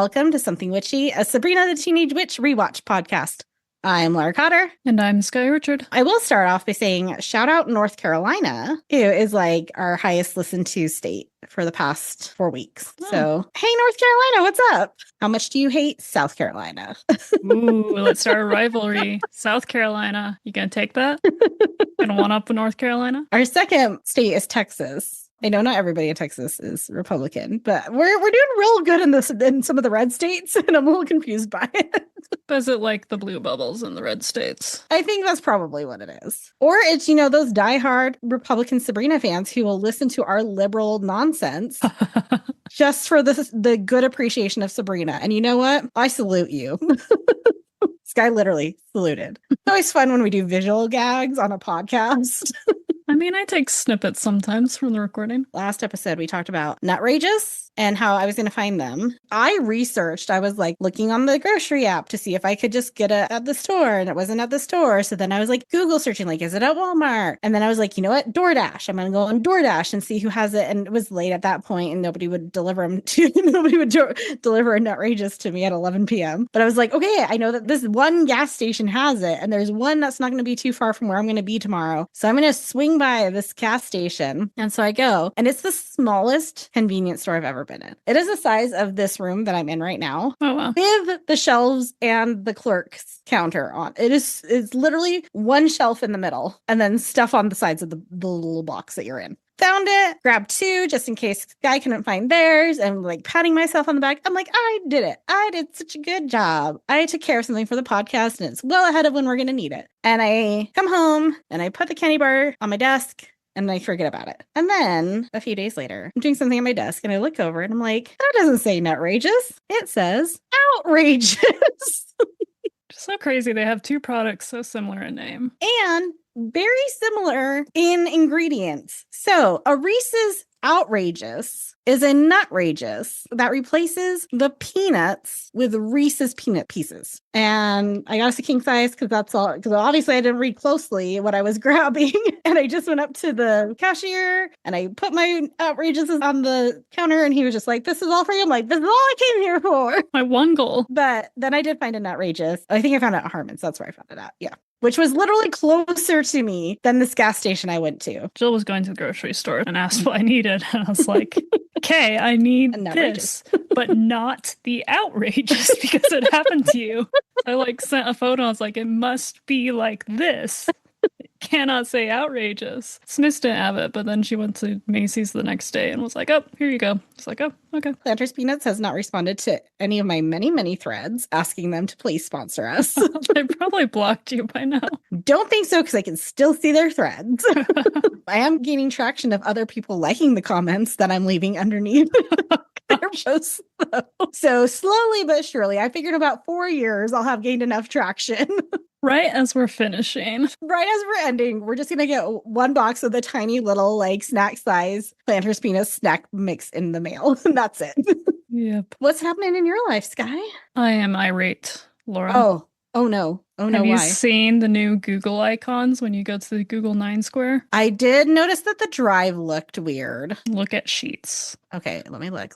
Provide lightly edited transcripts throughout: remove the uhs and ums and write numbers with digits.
welcome to Something Witchy, a Sabrina the Teenage Witch rewatch podcast. I'm Laura Cotter. And I'm Sky Richard. I will start off by saying shout out North Carolina, who is like our highest listened to state for the past 4 weeks. Oh. So, hey, North Carolina, what's up? How much do you hate South Carolina? Ooh, let's start a rivalry. South Carolina, you gonna take that? Gonna one up with North Carolina? Our second state is Texas. I know not everybody in Texas is Republican, but we're doing real good in some of the red states, and I'm a little confused by it. Is it like the blue bubbles in the red states? I think that's probably what it is. Or it's, those diehard Republican Sabrina fans who will listen to our liberal nonsense just for the good appreciation of Sabrina. And you know what? I salute you. Sky literally saluted. It's always fun when we do visual gags on a podcast. I mean, I take snippets sometimes from the recording. Last episode, we talked about nutrageous and how I was going to find them. I was like looking on the grocery app to see if I could just get it at the store, and it wasn't at the store. So then I was like Google searching, like, is it at Walmart? And then I was like, you know what? DoorDash. I'm going to go on DoorDash and see who has it. And it was late at that point, and nobody would deliver them deliver a nutrageous to me at 11 p.m. But I was like, okay, I know that this one gas station has it, and there's one that's not going to be too far from where I'm going to be tomorrow. So I'm going to swing by this gas station. And so I go, and it's the smallest convenience store I've ever been in. It is the size of this room that I'm in right now. Oh, wow. With the shelves and the clerk's counter on. It's literally one shelf in the middle and then stuff on the sides of the little box that you're in. Found it, grabbed 2 just in case Guy couldn't find theirs, and like patting myself on the back. I'm like, I did it. I did such a good job. I took care of something for the podcast, and it's well ahead of when we're going to need it. And I come home and I put the candy bar on my desk and I forget about it. And then a few days later, I'm doing something on my desk and I look over and I'm like, that doesn't say nutrageous. It says outrageous. So crazy. They have 2 products so similar in name. And very similar in ingredients. So a Reese's Outrageous is a nutrageous that replaces the peanuts with Reese's peanut pieces. And I got us a king size because that's all, because obviously I didn't read closely what I was grabbing. And I just went up to the cashier and I put my outrageouses on the counter, and he was just like, this is all for you. I'm like, this is all I came here for. My one goal. But then I did find an outrageous. I think I found it at Harmon's. That's where I found it at. Yeah. Which was literally closer to me than this gas station I went to. Jill was going to the grocery store and asked what I needed. And I was like, okay, I need this, but not the outrageous because it happened to you. I like sent a photo. I was like, it must be like this. It cannot say outrageous. Smith didn't have it, but then she went to Macy's the next day and was like, oh, here you go. It's like, oh, okay. Planters Peanuts has not responded to any of my many, many threads asking them to please sponsor us. They probably blocked you by now. Don't think so, because I can still see their threads. I am gaining traction of other people liking the comments that I'm leaving underneath their posts. So slowly but surely, I figured about 4 years I'll have gained enough traction. Right as we're finishing. Right as we're ending, we're just going to get one box of the tiny little like snack size Planters Peanuts snack mix in the mail. And that's it. Yep. What's happening in your life, Sky? I am irate, Laura. Oh no. Have you seen the new Google icons when you go to the Google 9 Square? I did notice that the drive looked weird. Look at Sheets. Okay, let me look.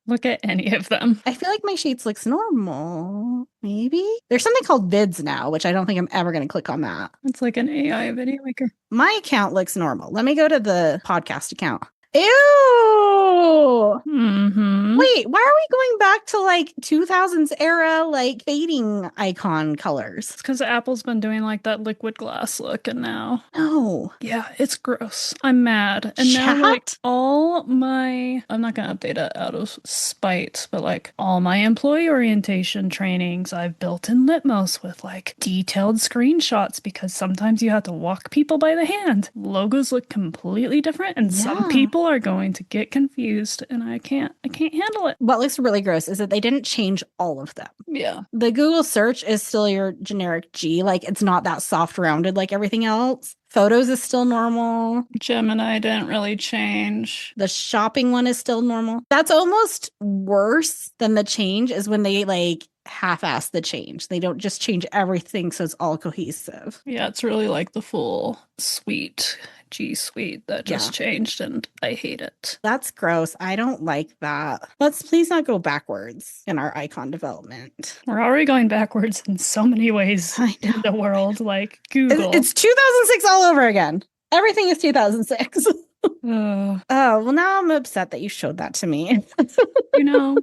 Look at any of them. I feel like my Sheets looks normal. Maybe? There's something called Vids now, which I don't think I'm ever going to click on that. It's like an AI video maker. My account looks normal. Let me go to the podcast account. Ew! Mm-hmm. Wait, why are we going back to like 2000s era like fading icon colors? It's because Apple's been doing like that liquid glass look, and now no. Yeah, it's gross. I'm mad. And Chat? now like I'm not gonna update it out of spite, but like all my employee orientation trainings, I've built in Litmos with like detailed screenshots, because sometimes you have to walk people by the hand. Logos look completely different, and some people are going to get confused, and I can't handle it. What looks really gross is that they didn't change all of them. Yeah. The Google search is still your generic G. Like, it's not that soft rounded like everything else. Photos is still normal. Gemini didn't really change. The shopping one is still normal. That's almost worse than the change is when they like half-ass the change. They don't just change everything so it's all cohesive. Yeah, it's really like the full suite, G Suite that just changed, and I hate it. That's gross. I don't like that. Let's please not go backwards in our icon development. We're already going backwards in so many ways in the world, like Google. It's 2006 all over again. Everything is 2006. Oh, well, now I'm upset that you showed that to me. You know,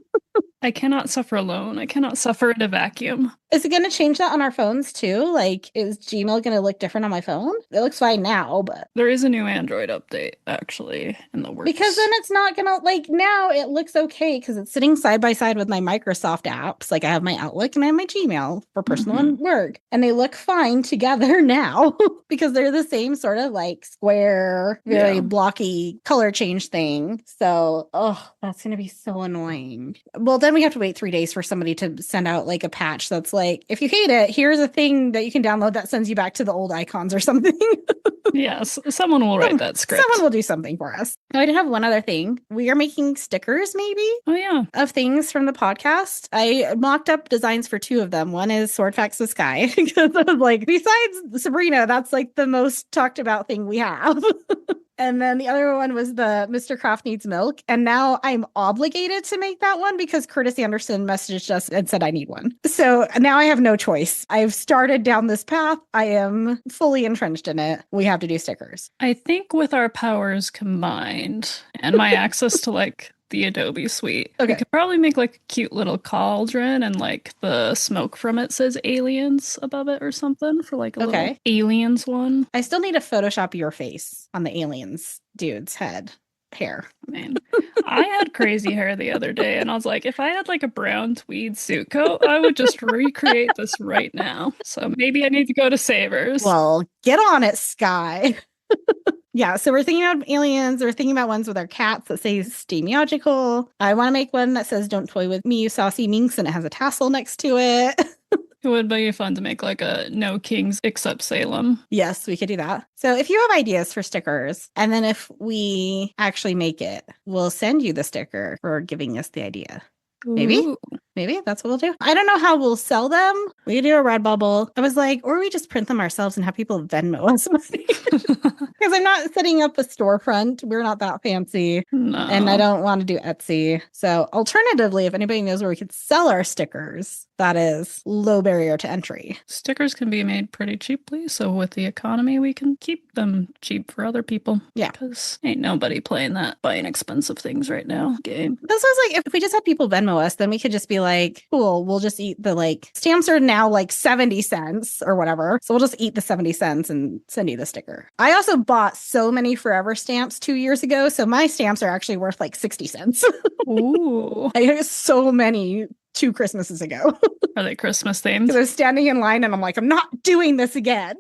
I cannot suffer alone. I cannot suffer in a vacuum. Is it going to change that on our phones too? Like, is Gmail going to look different on my phone? It looks fine now, but... There is a new Android update, actually, in the works. Because then it's not going to, like, now it looks okay because it's sitting side by side with my Microsoft apps. Like, I have my Outlook and I have my Gmail for personal and work. And they look fine together now because they're the same sort of, like, square, very blocky color change thing. So, that's going to be so annoying. Well, then we have to wait 3 days for somebody to send out, like, a patch that's like, if you hate it, here's a thing that you can download that sends you back to the old icons or something. Yes, someone will write that script. Someone will do something for us. I did have one other thing. We are making stickers, maybe? Oh, yeah. Of things from the podcast. I mocked up designs for 2 of them. One is Sword Facts with Sky. Because I was like, besides Sabrina, that's like the most talked about thing we have. And then the other one was the Mr. Kraft Needs Milk. And now I'm obligated to make that one because Curtis Anderson messaged us and said I need one. So now I have no choice. I've started down this path. I am fully entrenched in it. We have to do stickers. I think with our powers combined and my access to like the Adobe suite, we could probably make like a cute little cauldron and like the smoke from it says aliens above it or something for like a little aliens one. I still need to Photoshop your face on the aliens dude's hair. Man, I had crazy hair the other day and I was like, if I had like a brown tweed suit coat, I would just recreate this right now. So maybe I need to go to Savers. Well, get on it, Sky. Yeah, so we're thinking about aliens. We're thinking about ones with our cats that say stay magical. I want to make one that says don't toy with me, you saucy minx, and it has a tassel next to it. It would be fun to make like a no kings except Salem. Yes, we could do that. So if you have ideas for stickers, and then if we actually make it, we'll send you the sticker for giving us the idea. Maybe. Ooh. Maybe that's what we'll do. I don't know how we'll sell them. We could do a Redbubble. I was like, or we just print them ourselves and have people Venmo us money. Because I'm not setting up a storefront. We're not that fancy. No. And I don't want to do Etsy. So alternatively, if anybody knows where we could sell our stickers, that is low barrier to entry. Stickers can be made pretty cheaply. So with the economy, we can keep them cheap for other people. Yeah. Because ain't nobody playing that buying expensive things right now game. That's what I was like, if we just had people Venmo us, then we could just be like, cool, we'll just eat the like stamps are now like 70 cents or whatever. So we'll just eat the 70 cents and send you the sticker. I also bought so many Forever stamps 2 years ago. So my stamps are actually worth like 60 cents. Ooh. I got so many 2 Christmases ago. Are they Christmas themed? Because I was standing in line and I'm like, I'm not doing this again.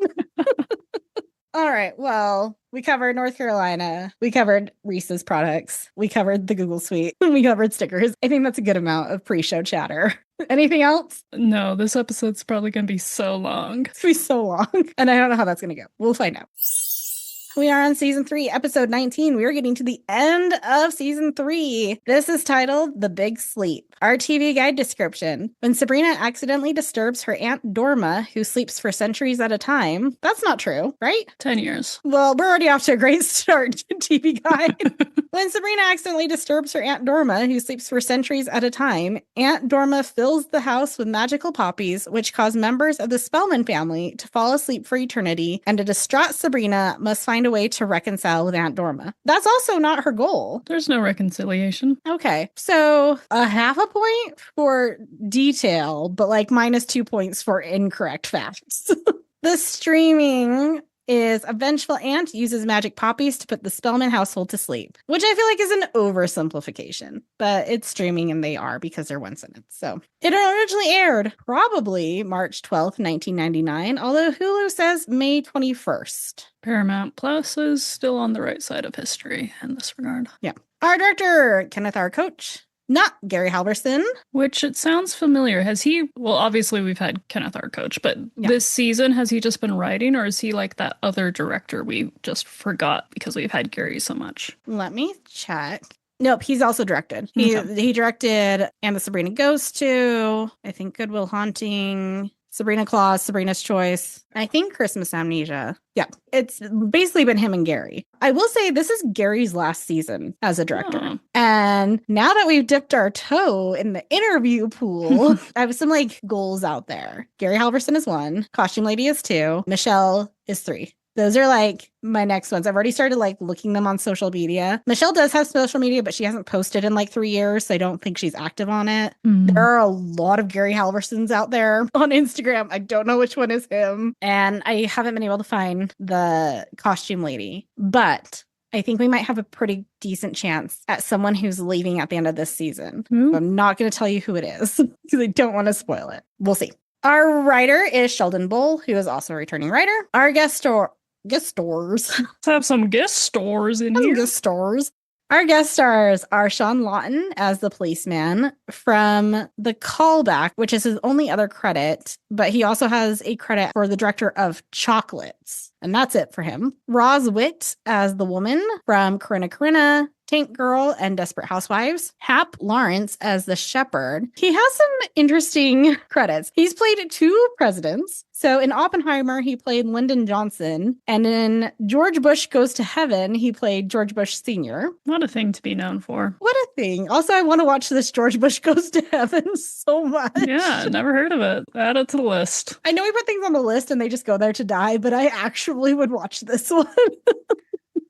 All right. Well, we covered North Carolina. We covered Reese's products. We covered the Google Suite. We covered stickers. I think that's a good amount of pre-show chatter. Anything else? No, this episode's probably going to be so long. It's going to be so long. And I don't know how that's going to go. We'll find out. We are on season 3, episode 19. We are getting to the end of season 3. This is titled The Big Sleep. Our TV guide description. When Sabrina accidentally disturbs her Aunt Dorma, who sleeps for centuries at a time. That's not true, right? 10 years. Well, we're already off to a great start, TV guide. When Sabrina accidentally disturbs her Aunt Dorma, who sleeps for centuries at a time, Aunt Dorma fills the house with magical poppies, which cause members of the Spellman family to fall asleep for eternity, and a distraught Sabrina must find a way to reconcile with Aunt Dorma. That's also not her goal. There's no reconciliation. Okay, so a half a point for detail, but like -2 points for incorrect facts. The streaming is a vengeful aunt uses magic poppies to put the Spellman household to sleep, which I feel like is an oversimplification, but it's streaming and they are because they're one sentence. So it originally aired probably March 12th, 1999, although Hulu says May 21st. Paramount Plus is still on the right side of history in this regard. Yeah. Our director, Kenneth R. Coach. Not Gary Halverson. Which it sounds familiar. Has he, well, obviously we've had Kenneth R. Coach, but this season, has he just been writing or is he like that other director we just forgot because we've had Gary so much? Let me check. Nope, he's also directed. Okay. He directed And the Sabrina Goes To, I think Good Will Haunting, Sabrina Claus, Sabrina's Choice, I think Christmas Amnesia. Yeah, it's basically been him and Gary. I will say this is Gary's last season as a director. Oh. And now that we've dipped our toe in the interview pool, I have some like goals out there. Gary Halverson is 1, Costume Lady is 2, Michelle is 3. Those are like my next ones. I've already started like looking them on social media. Michelle does have social media, but she hasn't posted in like 3 years. So I don't think she's active on it. There are a lot of Gary Halversons out there on Instagram. I don't know which one is him. And I haven't been able to find the Costume Lady, but I think we might have a pretty decent chance at someone who's leaving at the end of this season. I'm not going to tell you who it is because I don't want to spoil it. We'll see. Our writer is Sheldon Bull, who is also a returning writer. Our guest stars. Let's have some guest stars in here. Guest stars. Our guest stars are Sean Lawton as the policeman from The Callback, which is his only other credit, but he also has a credit for the director of Chocolates, and that's it for him. Roz Witt as the woman from Corinna, Tank Girl, and Desperate Housewives. Hap Lawrence as the shepherd. He has some interesting credits. He's played 2 presidents. So in Oppenheimer, he played Lyndon Johnson. And in George Bush Goes to Heaven, he played George Bush Sr. What a thing to be known for. What a thing. Also, I want to watch this George Bush Goes to Heaven so much. Yeah, never heard of it. Add it to the list. I know we put things on the list and they just go there to die, but I actually would watch this one.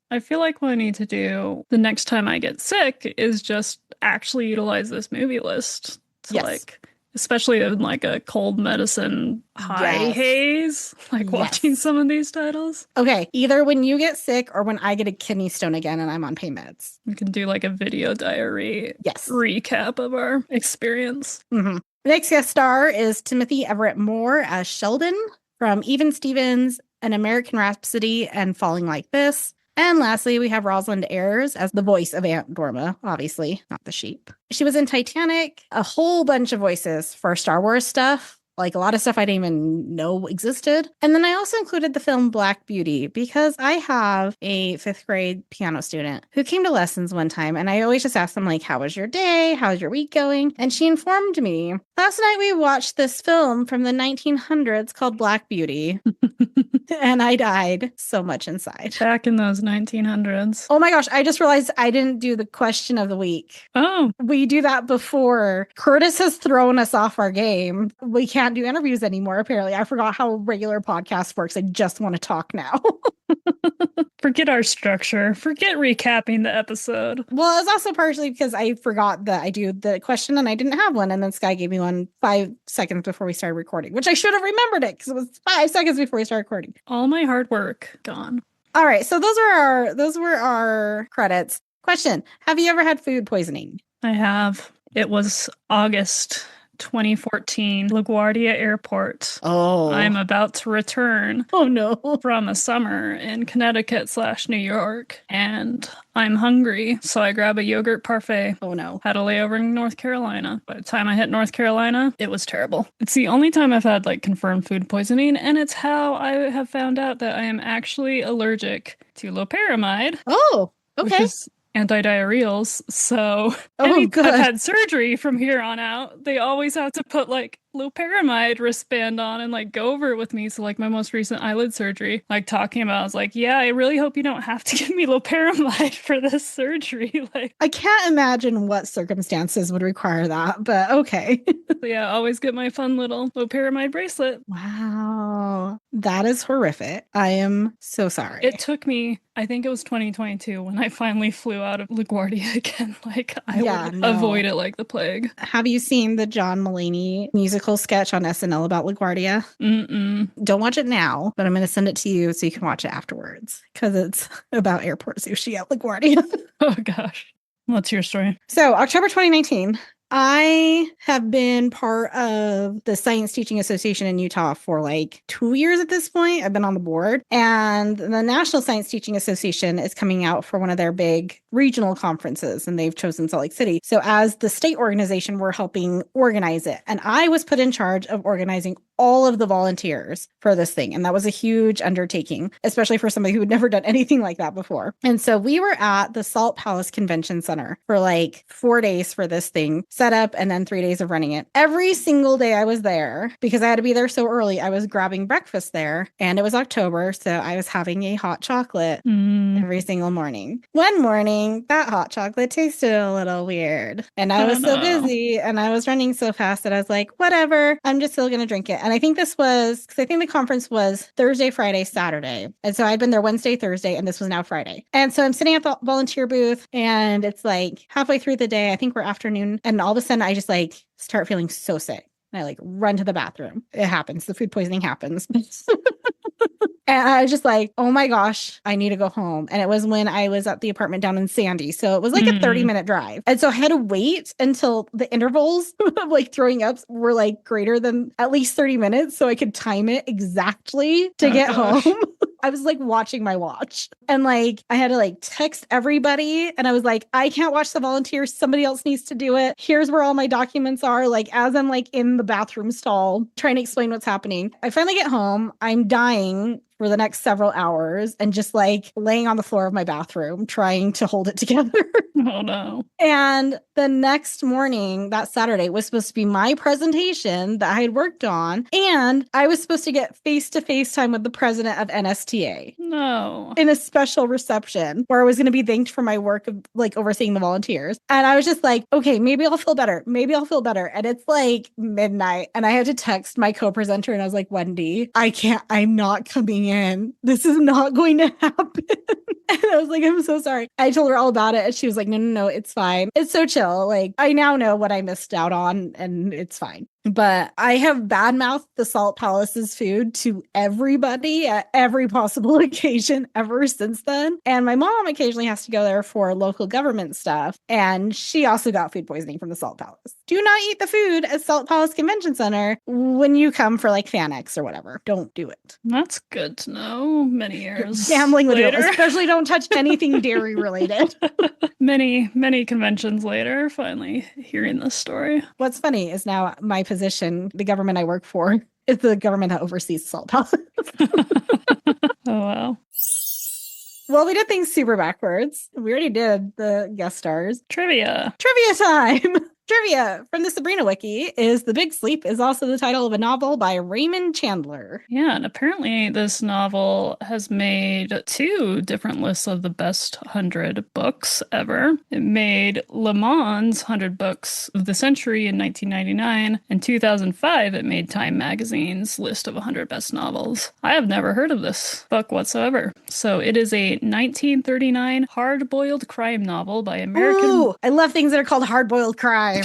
I feel like what I need to do the next time I get sick is just actually utilize this movie list to like, especially in like a cold medicine high haze, like watching some of these titles. Okay, either when you get sick or when I get a kidney stone again and I'm on pain meds. We can do like a video diary recap of our experience. The next guest star is Timothy Everett Moore as Sheldon from Even Stevens, An American Rhapsody, and Falling Like This. And lastly, we have Rosalind Ayers as the voice of Aunt Dorma, obviously, not the sheep. She was in Titanic, a whole bunch of voices for Star Wars stuff, like a lot of stuff I didn't even know existed. And then I also included the film Black Beauty because I have a 5th grade piano student who came to lessons one time, and I always just ask them, like, how was your day? How's your week going? And she informed me, last night we watched this film from the 1900s called Black Beauty. And I died so much inside. Back in those 1900s. Oh my gosh, I just realized I didn't do the question of the week. Oh. We do that before. Curtis has thrown us off our game. We can't do interviews anymore, apparently. I forgot how regular podcast works. I just want to talk now. Forget our structure. Forget recapping the episode. Well, it's also partially because I forgot that I do the question and I didn't have one. And then Sky gave me one 5 seconds before we started recording, which I should have remembered it because it was 5 seconds before we started recording. All my hard work gone. All right. So those were our credits. Question. Have you ever had food poisoning? I have. It was August 2014, LaGuardia Airport. Oh. I'm about to return. Oh no. From a summer in Connecticut/New York. And I'm hungry, so I grab a yogurt parfait. Oh no. Had a layover in North Carolina. By the time I hit North Carolina, it was terrible. It's the only time I've had like confirmed food poisoning, and it's how I have found out that I am actually allergic to loperamide. Oh, okay. Which is antidiarrheals. So good. I've had surgery from here on out. They always have to put like loperamide wristband on and like go over it with me. So like my most recent eyelid surgery, like talking about, I was like, yeah, I really hope you don't have to give me loperamide for this surgery. Like, I can't imagine what circumstances would require that, but okay. Yeah, always get my fun little loperamide bracelet. Wow. That is horrific. I am so sorry. It took me, I think it was 2022 when I finally flew out of LaGuardia again. Like I would avoid it like the plague. Have you seen the John Mulaney musical sketch on SNL about LaGuardia? Mm-mm. Don't watch it now, but I'm going to send it to you so you can watch it afterwards because it's about airport sushi at LaGuardia. Oh gosh. What's your story? So October 2019, I have been part of the Science Teaching Association in Utah for like 2 years at this point. I've been on the board, and the National Science Teaching Association is coming out for one of their big regional conferences, and they've chosen Salt Lake City. So as the state organization, we're helping organize it. And I was put in charge of organizing all of the volunteers for this thing. And that was a huge undertaking, especially for somebody who had never done anything like that before. And so we were at the Salt Palace Convention Center for like 4 days for this thing set up, and then 3 days of running it. Every single day I was there, because I had to be there so early, I was grabbing breakfast there, and it was October. So I was having a hot chocolate every single morning. One morning, that hot chocolate tasted a little weird. And I was so busy and I was running so fast that I was like, whatever, I'm just still going to drink it. And I think because I think the conference was Thursday, Friday, Saturday. And so I'd been there Wednesday, Thursday, and this was now Friday. And so I'm sitting at the volunteer booth, and it's like halfway through the day, I think we're afternoon. And all of a sudden I just like start feeling so sick. And I like run to the bathroom. It happens. The food poisoning happens. And I was just like, oh my gosh, I need to go home. And it was when I was at the apartment down in Sandy. So it was like a 30-minute drive. And so I had to wait until the intervals of like throwing up were like greater than at least 30 minutes so I could time it exactly to get home. I was like watching my watch, and like I had to like text everybody, and I was like, I can't watch the volunteers. Somebody else needs to do it. Here's where all my documents are. Like as I'm like in the bathroom stall trying to explain what's happening. I finally get home. I'm dying for the next several hours and just like laying on the floor of my bathroom trying to hold it together. Oh no. And the next morning, that Saturday, was supposed to be my presentation that I had worked on. And I was supposed to get face-to-face time with the president of NSTA. No. In a special reception where I was going to be thanked for my work of like overseeing the volunteers. And I was just like, okay, maybe I'll feel better. Maybe I'll feel better. And it's like midnight. And I had to text my co-presenter, and I was like, Wendy, I'm not coming in. This is not going to happen. And I was like, I'm so sorry. I told her all about it. And she was like, no, it's fine. It's so chill. Like, I now know what I missed out on, and it's fine. But I have badmouthed the Salt Palace's food to everybody at every possible occasion ever since then. And my mom occasionally has to go there for local government stuff. And she also got food poisoning from the Salt Palace. Do not eat the food at Salt Palace Convention Center when you come for like FanX or whatever. Don't do it. That's good to know. Many years gambling with later. you. Especially don't touch anything dairy related. Many conventions later, finally hearing this story. What's funny is now my position, the government I work for, is the government that oversees the Salt Palace. Oh, wow. Well, we did things super backwards. We already did the guest stars. Trivia Time! Trivia from the Sabrina Wiki is The Big Sleep is also the title of a novel by Raymond Chandler. Yeah, and apparently this novel has made 2 different lists of the best 100 books ever. It made Le Mans 100 Books of the Century in 1999. In 2005, it made Time Magazine's list of 100 best novels. I have never heard of this book whatsoever. So it is a 1939 hard-boiled crime novel by American... Ooh, I love things that are called hard-boiled crime.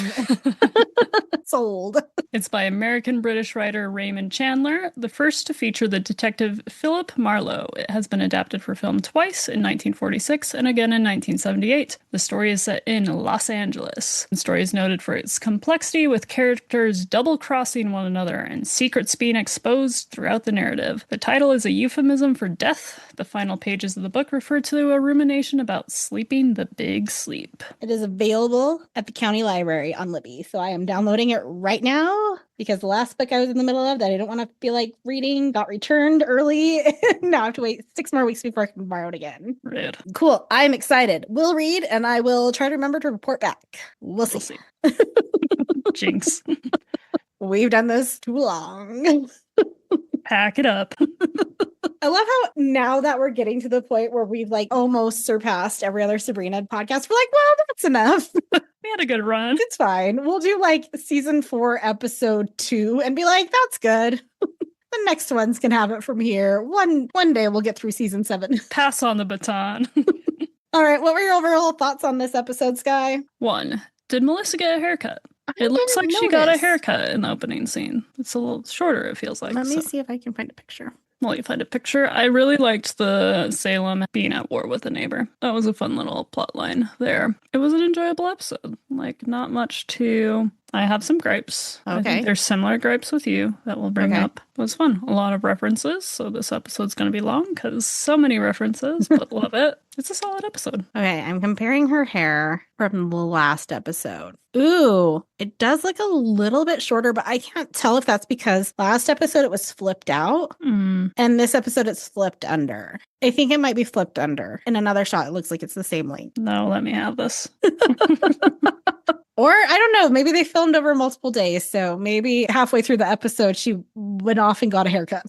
Sold. It's by American-British writer Raymond Chandler, the first to feature the detective Philip Marlowe. It has been adapted for film twice, in 1946 and again in 1978. The story is set in Los Angeles. The story is noted for its complexity, with characters double-crossing one another and secrets being exposed throughout the narrative. The title is a euphemism for death. The final pages of the book refer to a rumination about sleeping the big sleep. It is available at the county library on Libby, so I am downloading it right now because the last book I was in the middle of that I don't want to feel like reading got returned early. Now I have to wait 6 more weeks before I can borrow it again. Rude. Cool. I'm excited. We'll read, and I will try to remember to report back. We'll see. Jinx. We've done this too long. Pack it up. I love how now that we're getting to the point where we've like almost surpassed every other Sabrina podcast, we're like, well, that's enough. We had a good run. It's fine. We'll do like season 4, episode 2 and be like, that's good. The next ones can have it from here. One day we'll get through season 7. Pass on the baton. All right. What were your overall thoughts on this episode, Sky? 1. Did Melissa get a haircut? It looks like she got a haircut in the opening scene. It's a little shorter, it feels like. Let me see if I can find a picture. Well, you find a picture. I really liked the Salem being at war with a neighbor. That was a fun little plot line there. It was an enjoyable episode. Like, not much to I have some gripes. Okay. I think there's similar gripes with you that we'll bring up. It was fun. A lot of references, so this episode's going to be long because so many references, but love it. It's a solid episode. Okay, I'm comparing her hair from the last episode. Ooh, it does look a little bit shorter, but I can't tell if that's because last episode it was flipped out, and this episode it's flipped under. I think it might be flipped under. In another shot, it looks like it's the same length. No, let me have this. Or, I don't know, maybe they filmed over multiple days, so maybe halfway through the episode, she went off and got a haircut.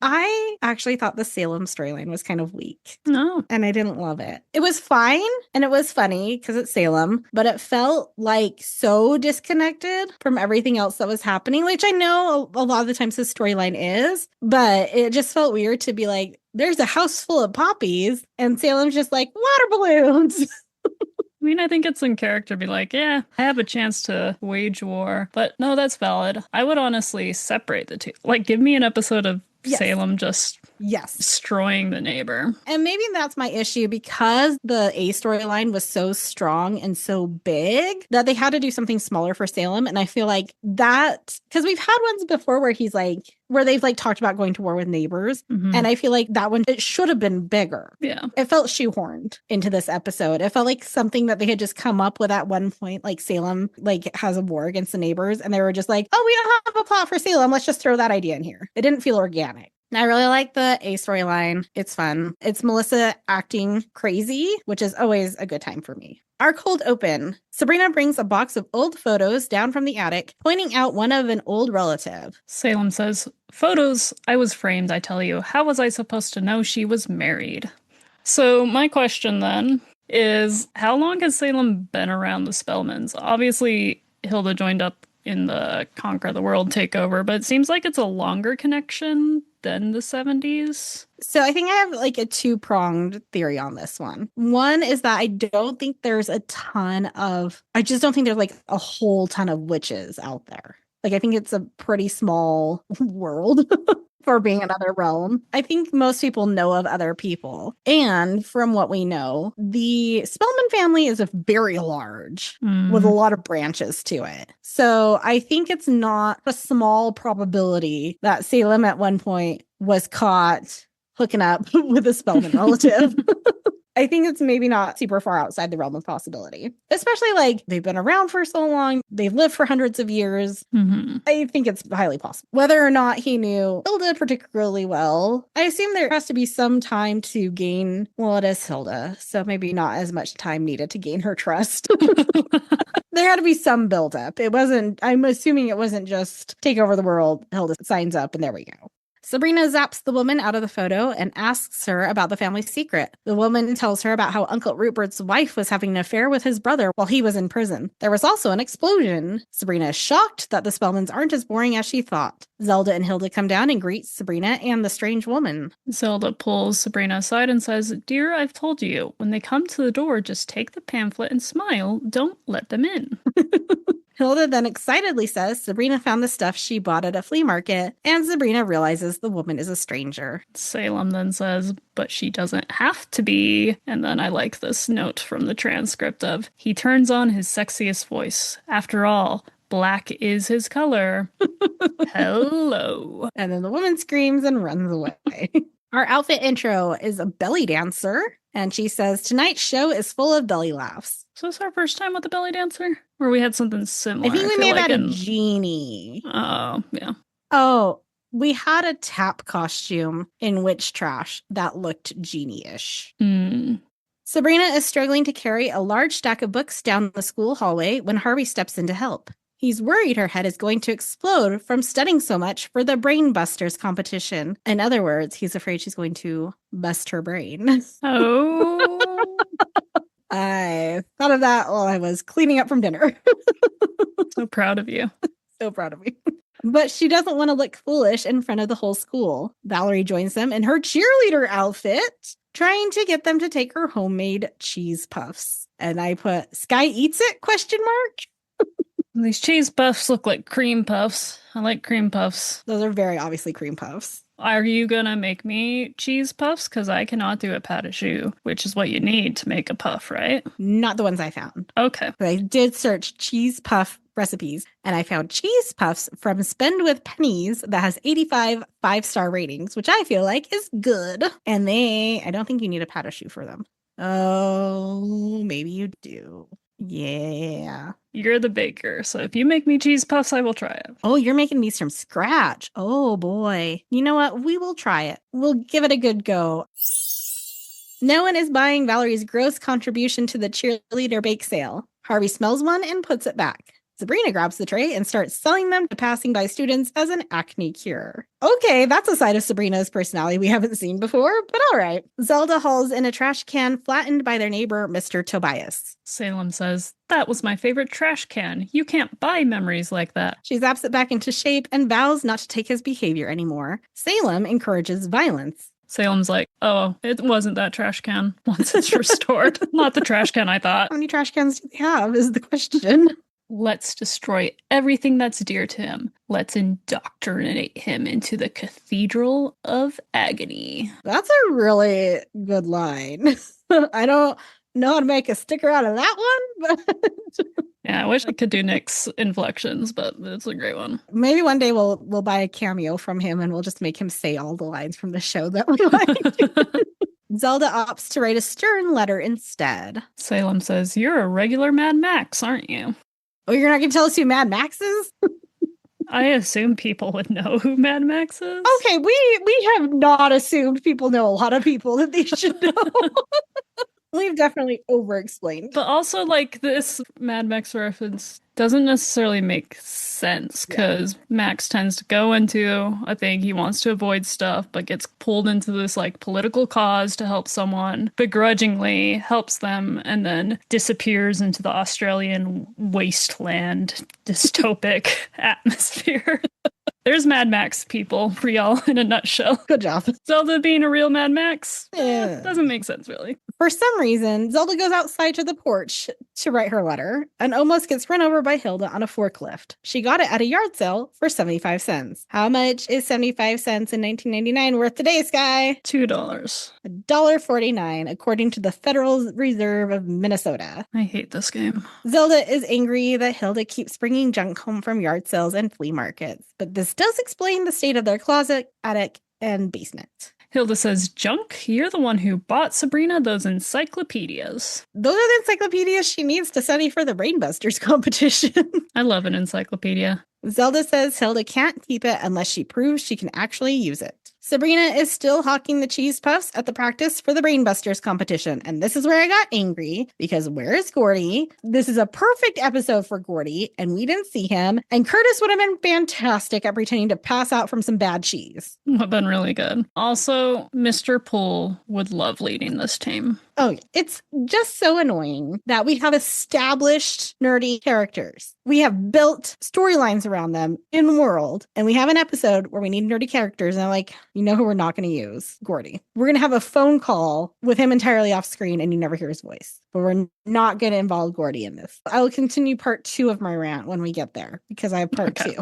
I actually thought the Salem storyline was kind of weak. No. And I didn't love it. It was fine, and it was funny, because it's Salem, but it felt, like, so disconnected from everything else that was happening, which I know a lot of the times the storyline is, but it just felt weird to be like, there's a house full of poppies, and Salem's just like, water balloons! I mean, I think it's in character to be like, yeah, I have a chance to wage war. But no, that's valid. I would honestly separate the two. Like, give me an episode of Salem just destroying the neighbor. And maybe that's my issue, because the A storyline was so strong and so big that they had to do something smaller for Salem. And I feel like that, because we've had ones before where he's like, where they've like talked about going to war with neighbors. And I feel like that one, it should have been bigger. Yeah. It felt shoehorned into this episode. It felt like something that they had just come up with at one point, like Salem like has a war against the neighbors. And they were just like, oh, we don't have a plot for Salem. Let's just throw that idea in here. It didn't feel organic. I really like the A storyline. It's fun. It's Melissa acting crazy, which is always a good time for me. Our cold open. Sabrina brings a box of old photos down from the attic, pointing out one of an old relative. Salem says, photos, I was framed, I tell you. How was I supposed to know she was married? So my question then is, how long has Salem been around the Spellmans? Obviously, Hilda joined up in the Conquer the World takeover, but it seems like it's a longer connection than the 70s. So I think I have like a two-pronged theory on this one. One is that I don't think there's I just don't think there's like a whole ton of witches out there. Like, I think it's a pretty small world for being another realm. I think most people know of other people. And from what we know, the Spellman family is a very large with a lot of branches to it. So I think it's not a small probability that Salem at one point was caught hooking up with a Spellman relative. I think it's maybe not super far outside the realm of possibility, especially like they've been around for so long. They've lived for hundreds of years. I think it's highly possible. Whether or not he knew Hilda particularly well, I assume there has to be some time to gain, well, it is Hilda, so maybe not as much time needed to gain her trust. There had to be some buildup. I'm assuming it wasn't just take over the world, Hilda signs up, and there we go. Sabrina zaps the woman out of the photo and asks her about the family secret. The woman tells her about how Uncle Rupert's wife was having an affair with his brother while he was in prison. There was also an explosion. Sabrina is shocked that the Spellmans aren't as boring as she thought. Zelda and Hilda come down and greet Sabrina and the strange woman. Zelda pulls Sabrina aside and says, "Dear, I've told you, when they come to the door, just take the pamphlet and smile. Don't let them in." Hilda then excitedly says Sabrina found the stuff she bought at a flea market, and Sabrina realizes the woman is a stranger. Salem then says, "But she doesn't have to be." And then I like this note from the transcript of, "He turns on his sexiest voice. After all, black is his color." Hello. And then the woman screams and runs away. Our outfit intro is a belly dancer, and she says, "Tonight's show is full of belly laughs." So this our first time with the belly dancer? Or we had something similar? I think we may have had a genie. Oh, yeah. Oh, we had a tap costume in Witch Trash that looked genie-ish. Sabrina is struggling to carry a large stack of books down the school hallway when Harvey steps in to help. He's worried her head is going to explode from studying so much for the Brain Busters competition. In other words, he's afraid she's going to bust her brain. Oh. I thought of that while I was cleaning up from dinner. So proud of you. So proud of me. But she doesn't want to look foolish in front of the whole school. Valerie joins them in her cheerleader outfit, trying to get them to take her homemade cheese puffs. And I put, "Sky eats it?" ? These cheese puffs look like cream puffs. I like cream puffs. Those are very obviously cream puffs. Are you gonna make me cheese puffs? Because I cannot do a pat a choux, which is what you need to make a puff, right? Not the ones I found. Okay. But I did search cheese puff recipes, and I found cheese puffs from Spend with Pennies that has 85 5-star ratings, which I feel like is good. And I don't think you need a pat a choux for them. Oh, maybe you do. Yeah. You're the baker, so if you make me cheese puffs, I will try it. Oh, you're making these from scratch. Oh, boy. You know what? We will try it. We'll give it a good go. No one is buying Valerie's gross contribution to the cheerleader bake sale. Harvey smells one and puts it back. Sabrina grabs the tray and starts selling them to passing by students as an acne cure. Okay, that's a side of Sabrina's personality we haven't seen before, but all right. Zelda hauls in a trash can flattened by their neighbor, Mr. Tobias. Salem says, "That was my favorite trash can. You can't buy memories like that." She zaps it back into shape and vows not to take his behavior anymore. Salem encourages violence. Salem's like, "Oh, it wasn't that trash can once it's restored." Not the trash can I thought. How many trash cans do they have is the question. Let's destroy everything that's dear to him. Let's indoctrinate him into the Cathedral of Agony. That's a really good line. I don't know how to make a sticker out of that one, but yeah, I wish I could do Nick's inflections, but it's a great one. Maybe one day we'll buy a cameo from him and we'll just make him say all the lines from the show that we like. Zelda opts to write a stern letter instead. Salem says, "You're a regular Mad Max, aren't you?" Oh, you're not going to tell us who Mad Max is? I assume people would know who Mad Max is. Okay, we have not assumed people know a lot of people that they should know. We've definitely over-explained. But also, like, this Mad Max reference doesn't necessarily make sense, because Max tends to go into a thing, he wants to avoid stuff, but gets pulled into this, like, political cause to help someone, begrudgingly helps them, and then disappears into the Australian wasteland dystopic atmosphere. There's Mad Max, people, for y'all in a nutshell. Good job. Zelda being a real Mad Max? Yeah. Doesn't make sense, really. For some reason, Zelda goes outside to the porch to write her letter and almost gets run over by Hilda on a forklift. She got it at a yard sale for 75 cents. How much is 75 cents in 1999 worth today, Sky? $2. $1.49, according to the Federal Reserve of Minnesota. I hate this game. Zelda is angry that Hilda keeps bringing junk home from yard sales and flea markets, but this does explain the state of their closet, attic, and basement. Hilda says, "Junk, you're the one who bought Sabrina those encyclopedias." Those are the encyclopedias she needs to study for the Brainbusters competition. I love an encyclopedia. Zelda says Hilda can't keep it unless she proves she can actually use it. Sabrina is still hawking the cheese puffs at the practice for the Brainbusters competition. And this is where I got angry, because where is Gordie? This is a perfect episode for Gordie, and we didn't see him. And Curtis would have been fantastic at pretending to pass out from some bad cheese. Would have been really good. Also, Mr. Poole would love leading this team. Oh, it's just so annoying that we have established nerdy characters. We have built storylines around them in world, and we have an episode where we need nerdy characters, and I'm like, you know who we're not going to use? Gordie. We're going to have a phone call with him entirely off screen, and you never hear his voice. But we're not going to involve Gordie in this. I will continue part 2 of my rant when we get there, because I have part 2.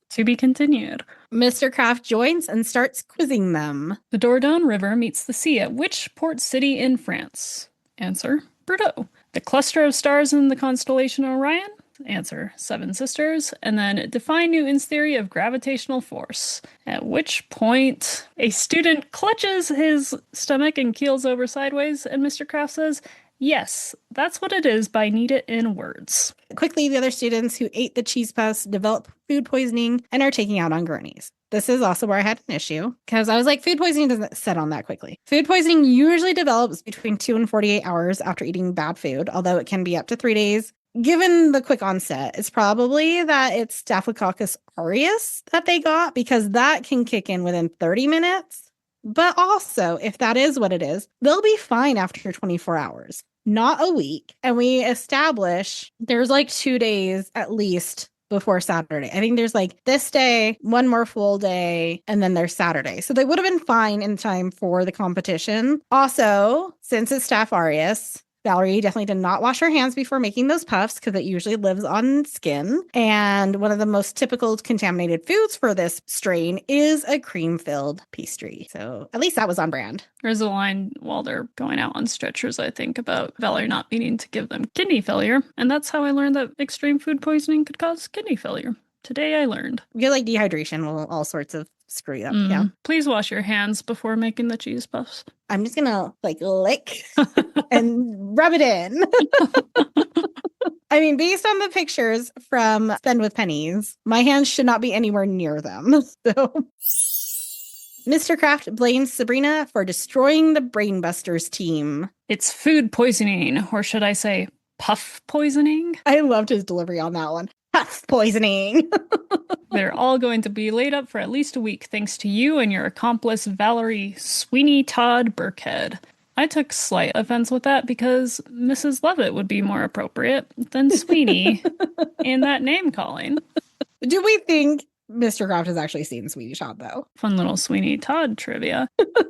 To be continued. Mr. Kraft joins and starts quizzing them. The Dordogne River meets the sea at which port city in France? Answer, Bordeaux. The cluster of stars in the constellation Orion? Answer, Seven Sisters. And then define Newton's theory of gravitational force. At which point a student clutches his stomach and keels over sideways, and Mr. Kraft says, "Yes, that's what it is, but I need it in words." Quickly, the other students who ate the cheese puffs develop food poisoning and are taking out on gurneys. This is also where I had an issue, because I was like, food poisoning doesn't set on that quickly. Food poisoning usually develops between 2 and 48 hours after eating bad food, although it can be up to 3 days. Given the quick onset, it's probably that it's Staphylococcus aureus that they got, because that can kick in within 30 minutes. But also, if that is what it is, they'll be fine after 24 hours. Not a week. And we establish there's like 2 days at least before Saturday. I think there's like this day, one more full day, and then there's Saturday. So they would have been fine in time for the competition. Also, since it's Staph aureus, Valerie definitely did not wash her hands before making those puffs because it usually lives on skin. And one of the most typical contaminated foods for this strain is a cream-filled pastry. So at least that was on brand. There's a line while they're going out on stretchers, I think, about Valerie not needing to give them kidney failure. And that's how I learned that extreme food poisoning could cause kidney failure. Today I learned. You like dehydration will all sorts of screw you up. Yeah. Please wash your hands before making the cheese puffs. I'm just gonna lick and rub it in. I mean, based on the pictures from Spend with Pennies, my hands should not be anywhere near them. So Mr. Kraft blames Sabrina for destroying the Brainbusters team. It's food poisoning, or should I say puff poisoning? I loved his delivery on that one. Puff poisoning. They're all going to be laid up for at least a week thanks to you and your accomplice, Valerie Sweeny Todd Burkhead. I took slight offense with that because Mrs. Lovett would be more appropriate than Sweeney in that name calling. Do we think Mr. Kraft has actually seen Sweeny Todd, though? Fun little Sweeney Todd trivia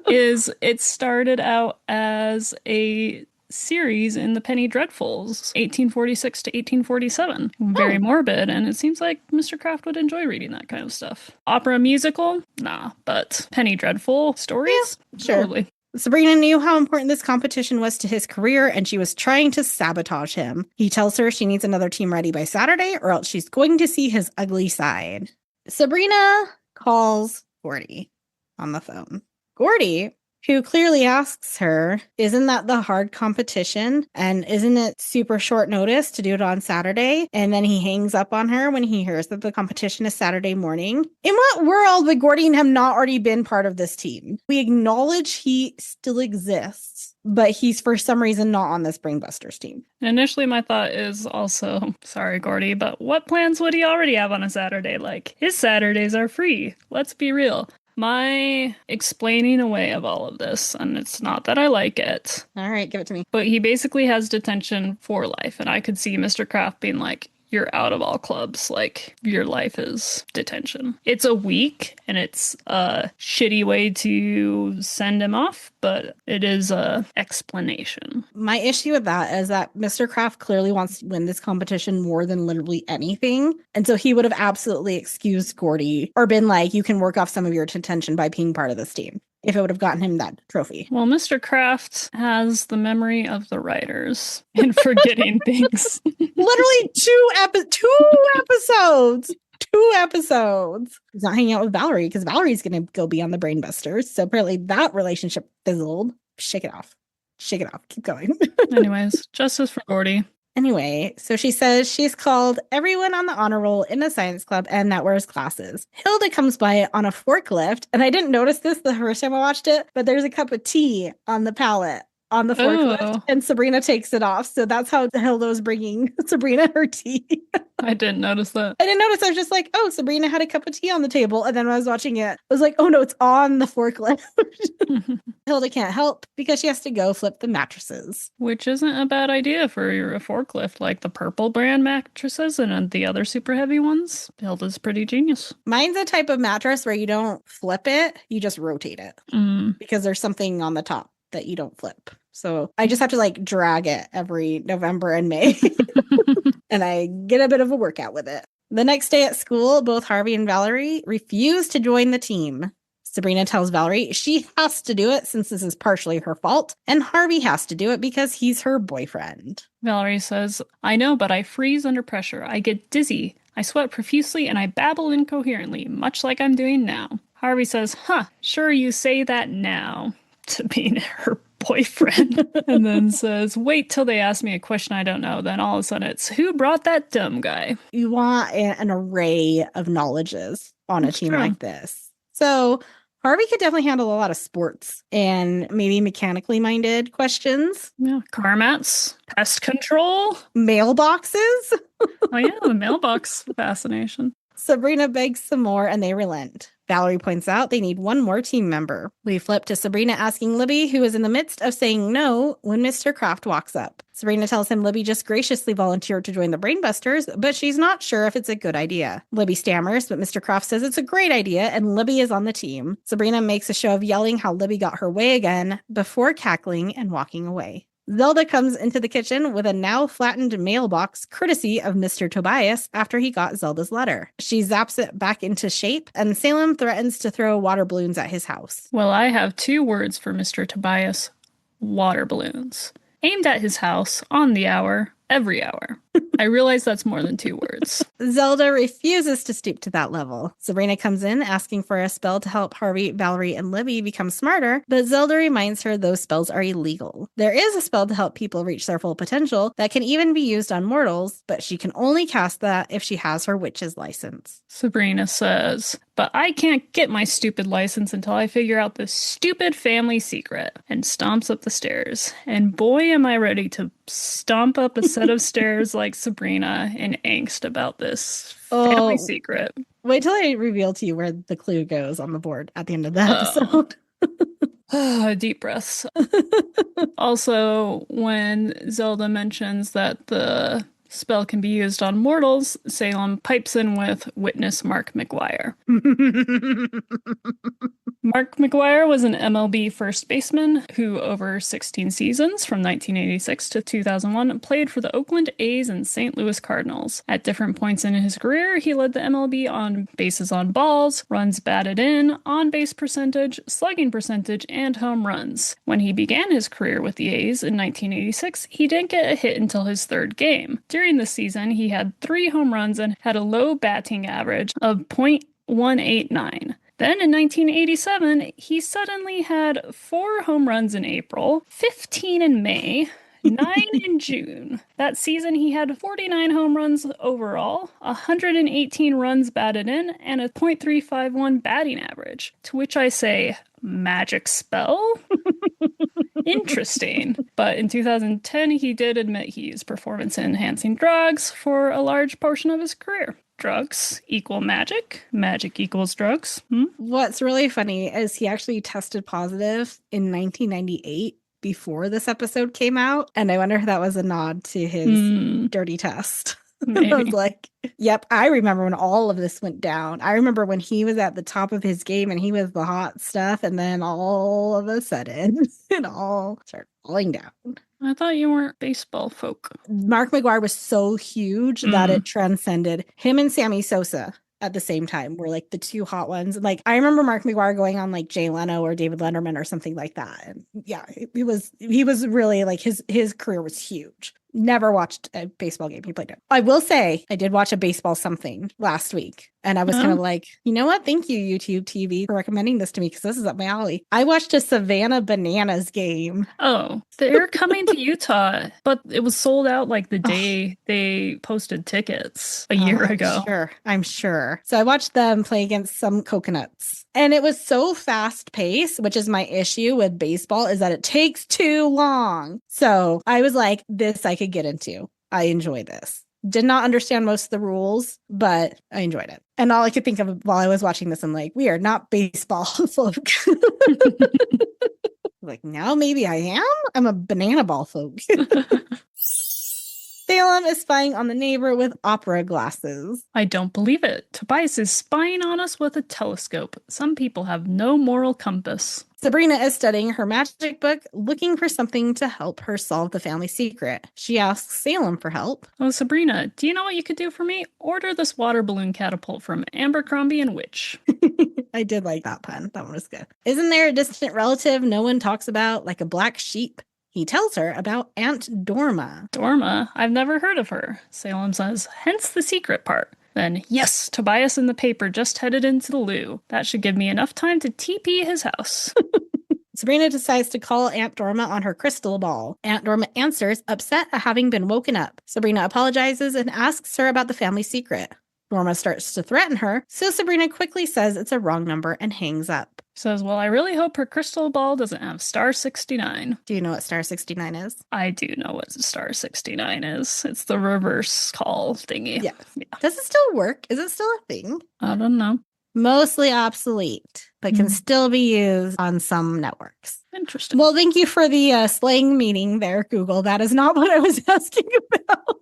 is it started out as a series in the Penny Dreadfuls, 1846 to 1847. Very morbid, and it seems like Mr. Kraft would enjoy reading that kind of stuff. Opera musical? Nah, but Penny Dreadful stories? Yeah, sure. Totally. Sabrina knew how important this competition was to his career, and she was trying to sabotage him. He tells her she needs another team ready by Saturday, or else she's going to see his ugly side. Sabrina calls Gordie on the phone. Gordie, who clearly asks her, isn't that the hard competition? And isn't it super short notice to do it on Saturday? And then he hangs up on her when he hears that the competition is Saturday morning. In what world would Gordie have not already been part of this team? We acknowledge he still exists, but he's for some reason not on this Brainbusters team. Initially, my thought is also, sorry, Gordie, but what plans would he already have on a Saturday? Like, his Saturdays are free. Let's be real. My explaining away of all of this, and it's not that I like it. All right, give it to me. But he basically has detention for life, and I could see Mr. Kraft being like, you're out of all clubs. Like, your life is detention. It's a week, and it's a shitty way to send him off, but it is a explanation. My issue with that is that Mr. Kraft clearly wants to win this competition more than literally anything. And so he would have absolutely excused Gordie or been like, you can work off some of your detention by being part of this team, if it would have gotten him that trophy. Well, Mr. Kraft has the memory of the writers in forgetting things. Literally two episodes. 2 episodes. He's not hanging out with Valerie because Valerie's going to go be on the Brainbusters. So apparently that relationship fizzled. Shake it off. Shake it off. Keep going. Anyways, justice for Gordie. Anyway, so she says she's called everyone on the honor roll in the science club and that wears glasses. Hilda comes by on a forklift, and I didn't notice this the first time I watched it, but there's a cup of tea on the pallet on the forklift, and Sabrina takes it off. So that's how Hilda was bringing Sabrina her tea. I didn't notice that. I didn't notice. I was just like, oh, Sabrina had a cup of tea on the table. And then when I was watching it, I was like, oh no, it's on the forklift. Hilda can't help because she has to go flip the mattresses. Which isn't a bad idea for a forklift, like the purple brand mattresses and the other super heavy ones. Hilda's pretty genius. Mine's a type of mattress where you don't flip it, you just rotate it. Because there's something on the top that you don't flip. So I just have to like drag it every November and May. And I get a bit of a workout with it. The next day at school, both Harvey and Valerie refuse to join the team. Sabrina tells Valerie she has to do it since this is partially her fault, and Harvey has to do it because he's her boyfriend. Valerie says, I know, but I freeze under pressure. I get dizzy. I sweat profusely and I babble incoherently, much like I'm doing now. Harvey says, sure you say that now, to being her boyfriend. And then says, wait till they ask me a question I don't know. Then all of a sudden it's, who brought that dumb guy? You want an array of knowledges on a team like this. So Harvey could definitely handle a lot of sports and maybe mechanically minded questions. Yeah, car mats, pest control, mailboxes. Oh yeah, the mailbox fascination. Sabrina begs some more and they relent. Valerie points out they need one more team member. We flip to Sabrina asking Libby, who is in the midst of saying no, when Mr. Kraft walks up. Sabrina tells him Libby just graciously volunteered to join the Brainbusters, but she's not sure if it's a good idea. Libby stammers, but Mr. Kraft says it's a great idea, and Libby is on the team. Sabrina makes a show of yelling how Libby got her way again before cackling and walking away. Zelda comes into the kitchen with a now flattened mailbox courtesy of Mr. Tobias after he got Zelda's letter. She zaps it back into shape, and Salem threatens to throw water balloons at his house. Well, I have 2 words for Mr. Tobias. Water balloons. Aimed at his house, on the hour, every hour. I realize that's more than 2 words. Zelda refuses to stoop to that level. Sabrina comes in asking for a spell to help Harvey, Valerie, and Libby become smarter, but Zelda reminds her those spells are illegal. There is a spell to help people reach their full potential that can even be used on mortals, but she can only cast that if she has her witch's license. Sabrina says, but I can't get my stupid license until I figure out this stupid family secret, and stomps up the stairs. And boy, am I ready to stomp up a set of stairs like Sabrina in angst about this family secret. Wait till I reveal to you where the clue goes on the board at the end of the episode. Deep breaths. Also, when Zelda mentions that the spell can be used on mortals, Salem pipes in with witness Mark McGwire. Mark McGwire was an MLB first baseman who, over 16 seasons from 1986 to 2001, played for the Oakland A's and St. Louis Cardinals. At different points in his career, he led the MLB on bases on balls, runs batted in, on-base percentage, slugging percentage, and home runs. When he began his career with the A's in 1986, he didn't get a hit until his 3rd game. During the season, he had 3 home runs and had a low batting average of .189. Then in 1987, he suddenly had 4 home runs in April, 15 in May, 9 in June. That season, he had 49 home runs overall, 118 runs batted in, and a .351 batting average. To which I say, magic spell? Interesting. But in 2010, he did admit he used performance-enhancing drugs for a large portion of his career. Drugs equal magic. Magic equals drugs. What's really funny is he actually tested positive in 1998 before this episode came out. And I wonder if that was a nod to his dirty test. I was like, yep, I remember when all of this went down. I remember when he was at the top of his game and he was the hot stuff. And then all of a sudden, it all started falling down. I thought you weren't baseball folk. Mark McGwire was so huge that it transcended him and Sammy Sosa at the same time. Were like the 2 hot ones. Like I remember Mark McGwire going on like Jay Leno or David Letterman or something like that. And yeah, he was really like his career was huge. Never watched a baseball game. He played it. I will say I did watch a baseball something last week. And I was kind of like, you know what? Thank you, YouTube TV, for recommending this to me because this is up my alley. I watched a Savannah Bananas game. Oh, they're coming to Utah, but it was sold out like the day they posted tickets a year ago. I'm sure. So I watched them play against some coconuts. And it was so fast paced, which is my issue with baseball, is that it takes too long. So I was like, this I could get into. I enjoy this. Did not understand most of the rules, but I enjoyed it. And all I could think of while I was watching this, I'm like, we are not baseball folk. Like, now maybe I am? I'm a banana ball folk. Salem is spying on the neighbor with opera glasses. I don't believe it. Tobias is spying on us with a telescope. Some people have no moral compass. Sabrina is studying her magic book, looking for something to help her solve the family secret. She asks Salem for help. Oh, Sabrina, do you know what you could do for me? Order this water balloon catapult from Abercrombie and Witch. I did like that pun. That one was good. Isn't there a distant relative no one talks about, like a black sheep? He tells her about Aunt Dorma. Dorma? I've never heard of her. Salem says, hence the secret part. Then, yes, Tobias in the paper just headed into the loo. That should give me enough time to TP his house. Sabrina decides to call Aunt Dorma on her crystal ball. Aunt Dorma answers, upset at having been woken up. Sabrina apologizes and asks her about the family secret. Dorma starts to threaten her, so Sabrina quickly says it's a wrong number and hangs up. Says, well, I really hope her crystal ball doesn't have star 69. Do you know what star 69 is? I do know what star 69 is. It's the reverse call thingy. Yes. Yeah. Does it still work? Is it still a thing? I don't know. Mostly obsolete, but can still be used on some networks. Interesting. Well, thank you for the slang meaning there, Google. That is not what I was asking about.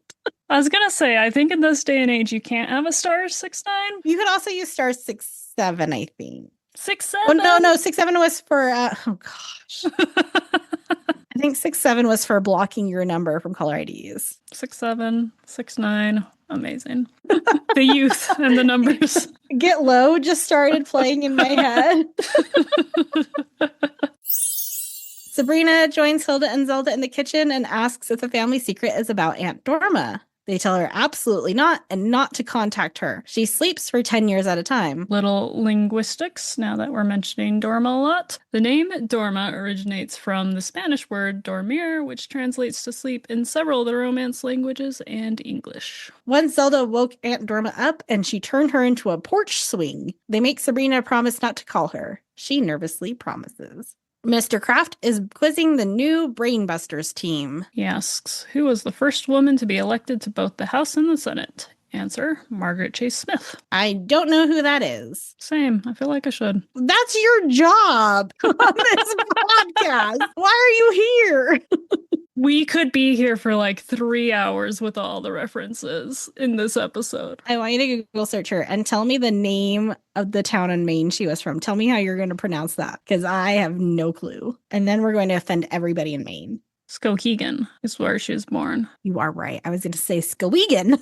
I was going to say, I think in this day and age, you can't have a star 69. You could also use star 67, I think. 67? Oh, no, 67 was for, oh gosh. I I think 6'7" was for blocking your number from caller IDs. 6'7", 6'9", amazing. The youth and the numbers. Get Low just started playing in my head. Sabrina joins Hilda and Zelda in the kitchen and asks if the family secret is about Aunt Dorma. They tell her absolutely not and not to contact her. She sleeps for 10 years at a time. Little linguistics, now that we're mentioning Dorma a lot. The name Dorma originates from the Spanish word dormir, which translates to sleep in several of the Romance languages and English. Once Zelda woke Aunt Dorma up and she turned her into a porch swing. They make Sabrina promise not to call her. She nervously promises. Mr. Kraft is quizzing the new Brainbusters team. He asks, who was the first woman to be elected to both the House and the Senate? Answer, Margaret Chase Smith. I don't know who that is. Same. I feel like I should. That's your job on this podcast. Why are you here? We could be here for like 3 hours with all the references in this episode. I want you to Google search her and tell me the name of the town in Maine she was from. Tell me how you're going to pronounce that, because I have no clue. And then we're going to offend everybody in Maine. Skowhegan is where she was born. You are right. I was going to say Skowhegan.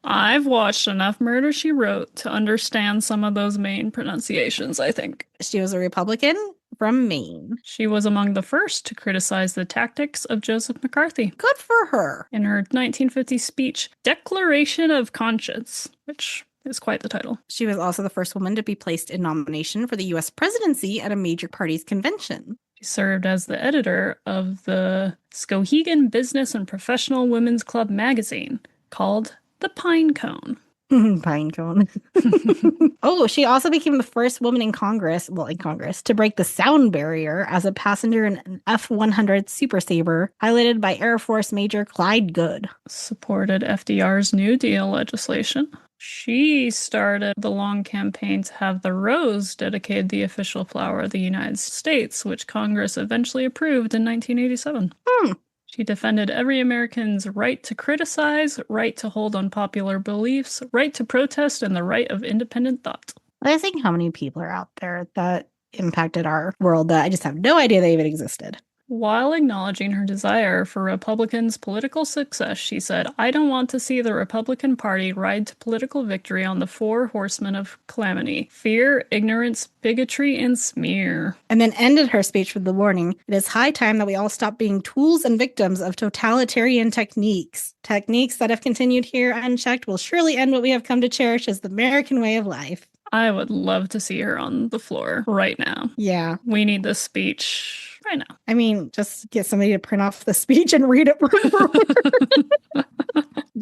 I've watched enough Murder, She Wrote to understand some of those Maine pronunciations, I think. She was a Republican from Maine. She was among the first to criticize the tactics of Joseph McCarthy. Good for her. In her 1950 speech, Declaration of Conscience, which is quite the title. She was also the first woman to be placed in nomination for the U.S. presidency at a major party's convention. She served as the editor of the Skowhegan Business and Professional Women's Club magazine called The Pine Cone. Pine Cone. Oh, she also became the first woman in Congress, to break the sound barrier as a passenger in an F-100 Super Sabre, highlighted by Air Force Major Clyde Good. Supported FDR's New Deal legislation. She started the long campaign to have the rose dedicated the official flower of the United States, which Congress eventually approved in 1987. She defended every American's right to criticize, right to hold unpopular beliefs, right to protest, and the right of independent thought. I think how many people are out there that impacted our world that I just have no idea they even existed. While acknowledging her desire for Republicans' political success, she said, I don't want to see the Republican Party ride to political victory on the 4 horsemen of calamity: fear, ignorance, bigotry, and smear. And then ended her speech with the warning, it is high time that we all stop being tools and victims of totalitarian techniques. Techniques that, if continued here unchecked, will surely end what we have come to cherish as the American way of life. I would love to see her on the floor right now. Yeah. We need this speech right now. I mean, just get somebody to print off the speech and read it word for word.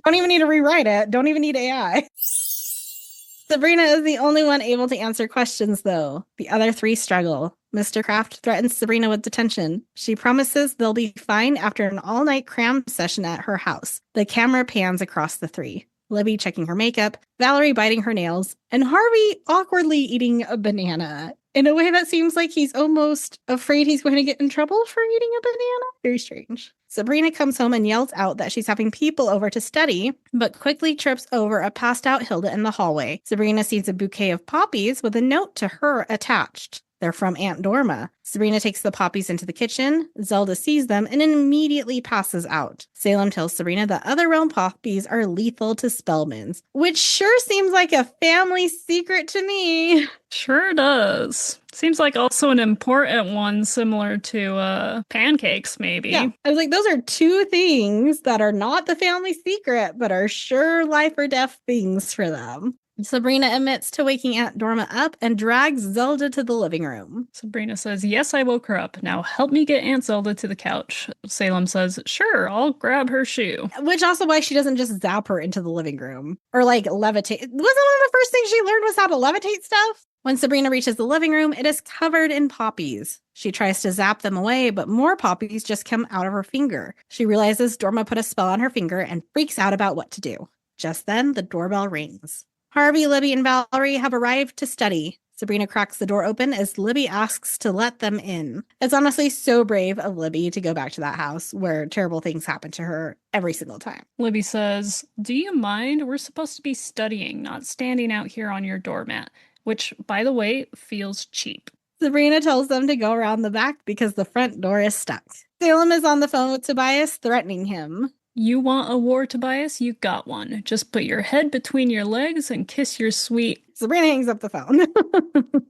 Don't even need to rewrite it. Don't even need AI. Sabrina is the only one able to answer questions, though. The other 3 struggle. Mr. Kraft threatens Sabrina with detention. She promises they'll be fine after an all-night cram session at her house. The camera pans across the 3. Libby checking her makeup, Valerie biting her nails, and Harvey awkwardly eating a banana in a way that seems like he's almost afraid he's going to get in trouble for eating a banana. Very strange. Sabrina comes home and yells out that she's having people over to study, but quickly trips over a passed out Hilda in the hallway. Sabrina sees a bouquet of poppies with a note to her attached. They're from Aunt Dorma. Sabrina takes the poppies into the kitchen. Zelda sees them and immediately passes out. Salem tells Sabrina that other realm poppies are lethal to Spellmans, which sure seems like a family secret to me. Sure does. Seems like also an important one, similar to pancakes, maybe. Yeah, I was like, those are 2 things that are not the family secret, but are sure life or death things for them. Sabrina admits to waking Aunt Dorma up and drags Zelda to the living room. Sabrina says, yes, I woke her up. Now help me get Aunt Zelda to the couch. Salem says, sure, I'll grab her shoe. Which also why she doesn't just zap her into the living room. Or like levitate. Wasn't one of the first things she learned was how to levitate stuff? When Sabrina reaches the living room, it is covered in poppies. She tries to zap them away, but more poppies just come out of her finger. She realizes Dorma put a spell on her finger and freaks out about what to do. Just then, the doorbell rings. Harvey, Libby, and Valerie have arrived to study. Sabrina cracks the door open as Libby asks to let them in. It's honestly so brave of Libby to go back to that house where terrible things happen to her every single time. Libby says, do you mind? We're supposed to be studying, not standing out here on your doormat, which, by the way, feels cheap. Sabrina tells them to go around the back because the front door is stuck. Salem is on the phone with Tobias, threatening him. You want a war, Tobias? You got one. Just put your head between your legs and kiss your sweet... Sabrina hangs up the phone.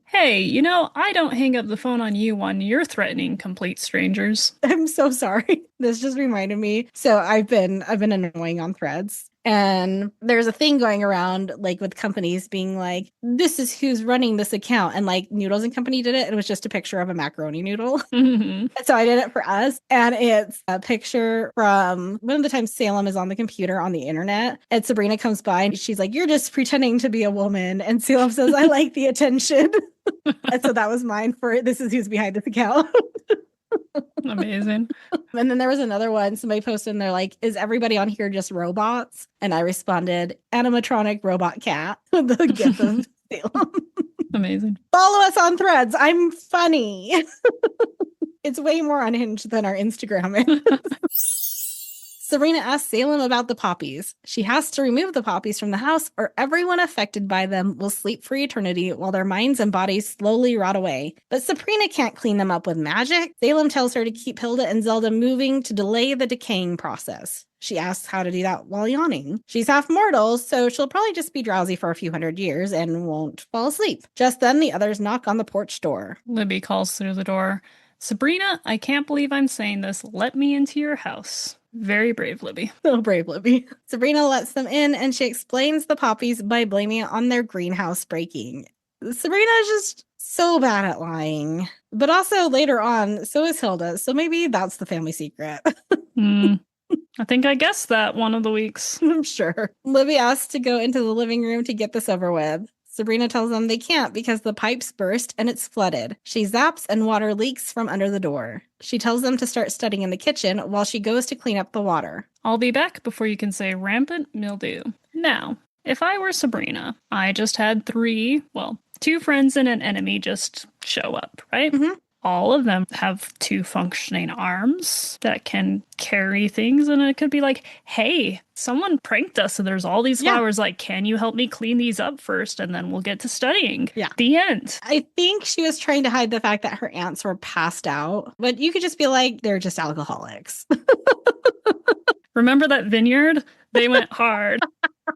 Hey, I don't hang up the phone on you when you're threatening complete strangers. I'm so sorry. This just reminded me. So I've been annoying on Threads. And there's a thing going around, like, with companies being like, this is who's running this account. And, like, Noodles and Company did it. And it was just a picture of a macaroni noodle. Mm-hmm. And so I did it for us. And it's a picture from one of the times Salem is on the computer on the internet. And Sabrina comes by and she's like, you're just pretending to be a woman. And Salem says, I like the attention. And so that was mine for this is who's behind this account. Amazing. And then there was another one. Somebody posted and they're like, is everybody on here just robots? And I responded, animatronic robot cat. The gif of Salem. Amazing. Follow us on Threads. I'm funny. It's way more unhinged than our Instagram is. Sabrina asks Salem about the poppies. She has to remove the poppies from the house or everyone affected by them will sleep for eternity while their minds and bodies slowly rot away. But Sabrina can't clean them up with magic. Salem tells her to keep Hilda and Zelda moving to delay the decaying process. She asks how to do that while yawning. She's half mortal, so she'll probably just be drowsy for a few hundred years and won't fall asleep. Just then, the others knock on the porch door. Libby calls through the door. Sabrina, I can't believe I'm saying this. Let me into your house. Very brave, Libby. So brave, Libby. Sabrina lets them in, and she explains the poppies by blaming it on their greenhouse breaking. Sabrina is just so bad at lying. But also, later on, so is Hilda, so maybe that's the family secret. I think I guessed that one of the weeks. I'm sure. Libby asks to go into the living room to get this over with. Sabrina tells them they can't because the pipes burst and it's flooded. She zaps and water leaks from under the door. She tells them to start studying in the kitchen while she goes to clean up the water. I'll be back before you can say rampant mildew. Now, if I were Sabrina, I just had two friends and an enemy just show up, right? Mm-hmm. All of them have two functioning arms that can carry things, and it could be like, hey, someone pranked us, and there's all these flowers, like, can you help me clean these up first, and then we'll get to studying. Yeah. The end. I think she was trying to hide the fact that her aunts were passed out, but you could just be like, they're just alcoholics. Remember that vineyard? They went hard.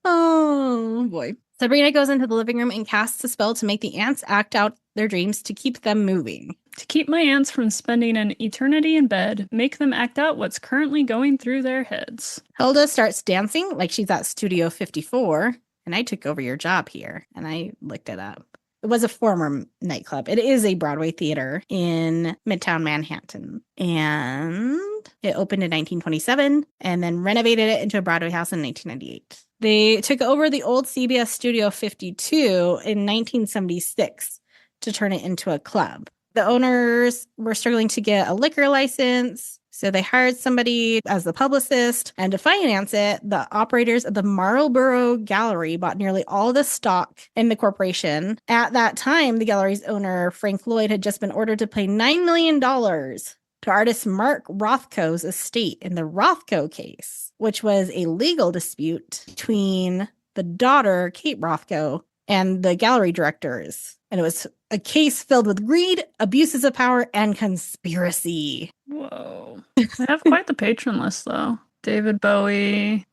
Oh, boy. Sabrina goes into the living room and casts a spell to make the ants act out their dreams to keep them moving. To keep my aunts from spending an eternity in bed, make them act out what's currently going through their heads. Hilda starts dancing like she's at Studio 54, and I took over your job here, and I looked it up. It was a former nightclub. It is a Broadway theater in Midtown Manhattan, and it opened in 1927 and then renovated it into a Broadway house in 1998. They took over the old CBS Studio 52 in 1976 to turn it into a club. The owners were struggling to get a liquor license, so they hired somebody as the publicist. And to finance it, the operators of the Marlborough Gallery bought nearly all the stock in the corporation. At that time, the gallery's owner, Frank Lloyd, had just been ordered to pay $9 million to artist Mark Rothko's estate in the Rothko case, which was a legal dispute between the daughter, Kate Rothko, and the gallery directors. And it was a case filled with greed, abuses of power, and conspiracy. Whoa. They have quite the patron list, though. David Bowie,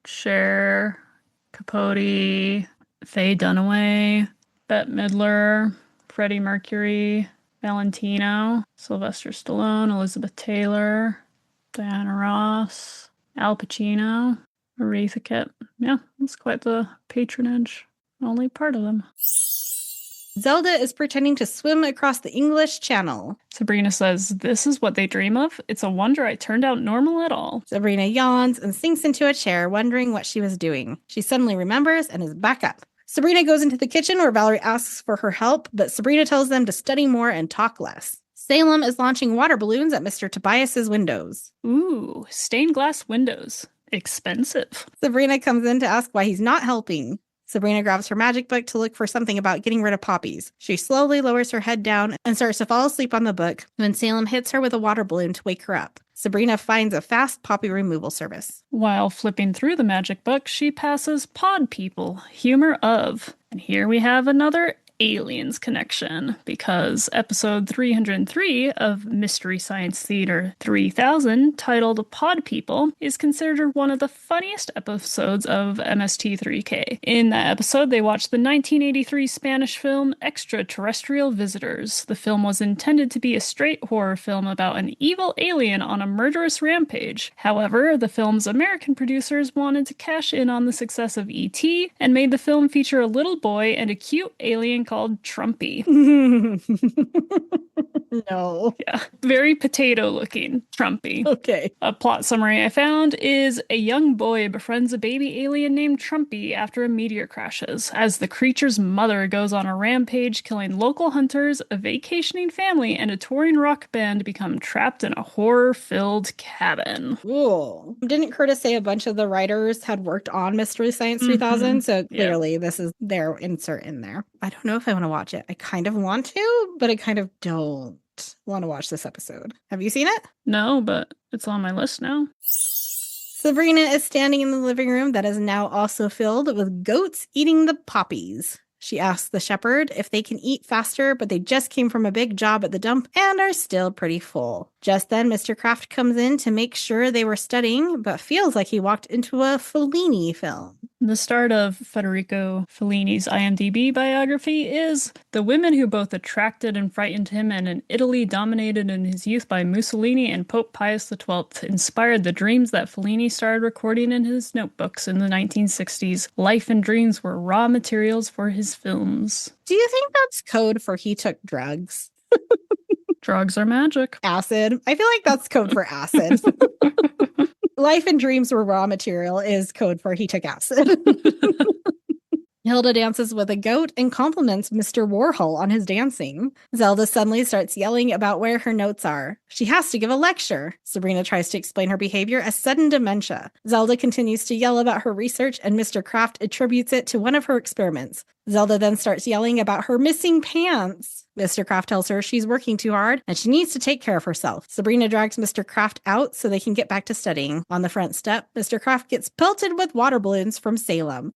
Cher, Capote, Faye Dunaway, Bette Midler, Freddie Mercury, Valentino, Sylvester Stallone, Elizabeth Taylor, Diana Ross, Al Pacino, Aretha Kitt. Yeah, that's quite the patronage. Only part of them. Zelda is pretending to swim across the English Channel. Sabrina says, this is what they dream of. It's a wonder I turned out normal at all. Sabrina yawns and sinks into a chair, wondering what she was doing. She suddenly remembers and is back up. Sabrina goes into the kitchen where Valerie asks for her help, but Sabrina tells them to study more and talk less. Salem is launching water balloons at Mr. Tobias's windows. Ooh, stained glass windows. Expensive. Sabrina comes in to ask why he's not helping. Sabrina grabs her magic book to look for something about getting rid of poppies. She slowly lowers her head down and starts to fall asleep on the book when Salem hits her with a water balloon to wake her up. Sabrina finds a fast poppy removal service. While flipping through the magic book, she passes Pod People, Humor of. And here we have another aliens connection, because episode 303 of Mystery Science Theater 3000, titled Pod People, is considered one of the funniest episodes of MST3K. In that episode, they watched the 1983 Spanish film Extraterrestrial Visitors. The film was intended to be a straight horror film about an evil alien on a murderous rampage. However, the film's American producers wanted to cash in on the success of E.T. and made the film feature a little boy and a cute alien called Trumpy. No. Yeah. Very potato looking. Trumpy. Okay. A plot summary I found is a young boy befriends a baby alien named Trumpy after a meteor crashes. As the creature's mother goes on a rampage, killing local hunters, a vacationing family, and a touring rock band become trapped in a horror-filled cabin. Cool. Didn't Curtis say a bunch of the writers had worked on Mystery Science 3000? So clearly this is their insert in there. I don't know if I want to watch it. I kind of want to, but I kind of don't want to watch this episode. Have you seen it? No, but it's on my list now. Sabrina is standing in the living room that is now also filled with goats eating the poppies. She asks the shepherd if they can eat faster, but they just came from a big job at the dump and are still pretty full. Just then, Mr. Kraft comes in to make sure they were studying, but feels like he walked into a Fellini film. The start of Federico Fellini's IMDb biography is the women who both attracted and frightened him, and in Italy dominated in his youth by Mussolini and Pope Pius XII, inspired the dreams that Fellini started recording in his notebooks in the 1960s. Life and dreams were raw materials for his films. Do you think that's code for he took drugs? Drugs are magic. Acid. I feel like that's code for acid. Life and dreams were raw material is code for he took acid. Hilda dances with a goat and compliments Mr. Warhol on his dancing. Zelda suddenly starts yelling about where her notes are. She has to give a lecture. Sabrina tries to explain her behavior as sudden dementia. Zelda continues to yell about her research, and Mr. Kraft attributes it to one of her experiments. Zelda then starts yelling about her missing pants. Mr. Kraft tells her she's working too hard and she needs to take care of herself. Sabrina drags Mr. Kraft out so they can get back to studying. On the front step, Mr. Kraft gets pelted with water balloons from Salem.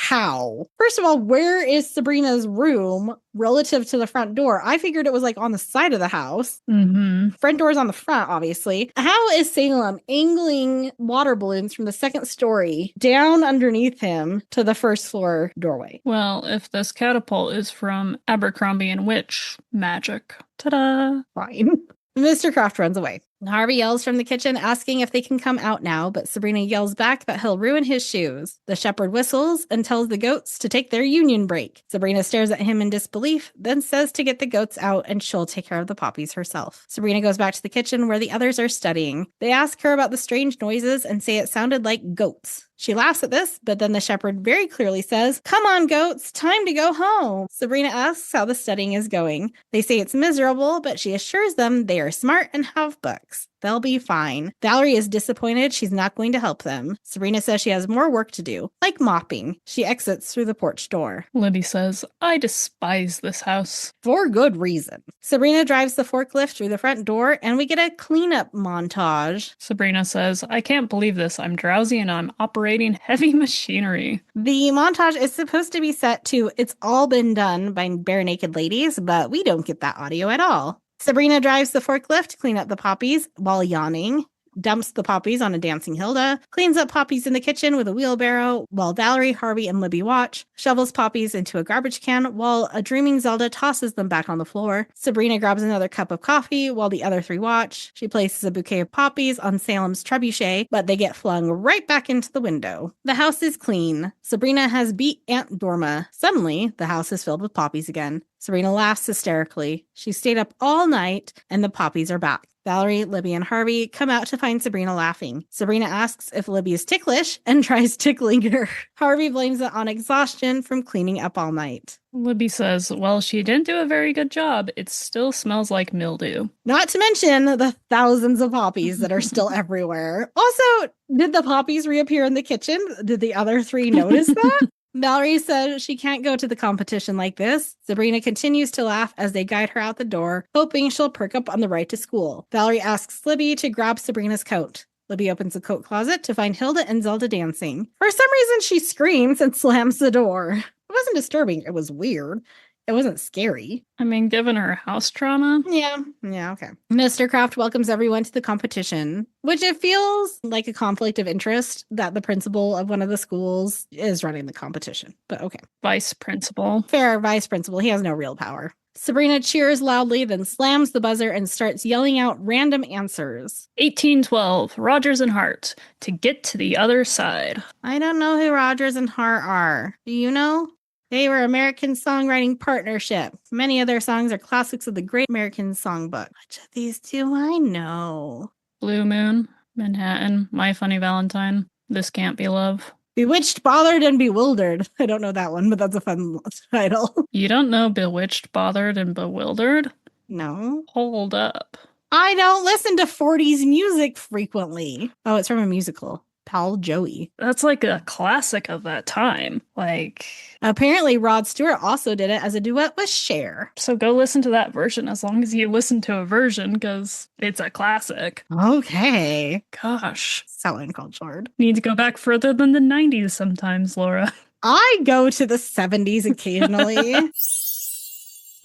How? First of all, where is Sabrina's room relative to the front door? I figured it was like on the side of the house. Front door's on the front, obviously. How is Salem angling water balloons from the second story down underneath him to the first floor doorway? Well, if this catapult is from Abercrombie and Witch magic. Ta-da! Fine. Mr. Kraft runs away. Harvey yells from the kitchen, asking if they can come out now, but Sabrina yells back that he'll ruin his shoes. The shepherd whistles and tells the goats to take their union break. Sabrina stares at him in disbelief, then says to get the goats out and she'll take care of the poppies herself. Sabrina goes back to the kitchen where the others are studying. They ask her about the strange noises and say it sounded like goats. She laughs at this, but then the shepherd very clearly says, "Come on, goats, time to go home." Sabrina asks how the studying is going. They say it's miserable, but she assures them they are smart and have books. They'll be fine. Valerie is disappointed she's not going to help them. Sabrina says she has more work to do, like mopping. She exits through the porch door. Libby says, "I despise this house." For good reason. Sabrina drives the forklift through the front door, and we get a cleanup montage. Sabrina says, "I can't believe this. I'm drowsy and I'm operating heavy machinery." The montage is supposed to be set to "It's All Been Done" by Bare Naked Ladies, but we don't get that audio at all. Sabrina drives the forklift to clean up the poppies while yawning, dumps the poppies on a dancing Hilda, cleans up poppies in the kitchen with a wheelbarrow while Valerie, Harvey, and Libby watch, shovels poppies into a garbage can while a dreaming Zelda tosses them back on the floor. Sabrina grabs another cup of coffee while the other three watch. She places a bouquet of poppies on Salem's trebuchet, but they get flung right back into the window. The house is clean. Sabrina has beat Aunt Dorma. Suddenly, the house is filled with poppies again. Sabrina laughs hysterically. She stayed up all night, and the poppies are back. Valerie, Libby, and Harvey come out to find Sabrina laughing. Sabrina asks if Libby is ticklish and tries tickling her. Harvey blames it on exhaustion from cleaning up all night. Libby says, "Well, she didn't do a very good job. It still smells like mildew." Not to mention the thousands of poppies that are still everywhere. Also, did the poppies reappear in the kitchen? Did the other three notice that? Valerie says she can't go to the competition like this. Sabrina continues to laugh as they guide her out the door, hoping she'll perk up on the ride to school. Valerie asks Libby to grab Sabrina's coat. Libby opens the coat closet to find Hilda and Zelda dancing. For some reason, she screams and slams the door. It wasn't disturbing. It was weird. It wasn't scary. I mean, given her house trauma. Yeah, okay. Mr. Kraft welcomes everyone to the competition, which it feels like a conflict of interest that the principal of one of the schools is running the competition. But okay. Vice principal. Fair vice principal. He has no real power. Sabrina cheers loudly, then slams the buzzer and starts yelling out random answers. 1812, Rogers and Hart, to get to the other side. I don't know who Rogers and Hart are. Do you know? They were American Songwriting Partnership. Many of their songs are classics of the Great American Songbook. Which of these do I know? Blue Moon, Manhattan, My Funny Valentine, This Can't Be Love. Bewitched, Bothered, and Bewildered. I don't know that one, but that's a fun title. You don't know Bewitched, Bothered, and Bewildered? No. Hold up. I don't listen to 40s music frequently. Oh, it's from a musical. Pal Joey. That's like a classic of that time. Like, apparently Rod Stewart also did it as a duet with Cher. So go listen to that version as long as you listen to a version, because it's a classic. Okay. Gosh. So uncultured. Need to go back further than the 90s sometimes, Laura. I go to the 70s occasionally.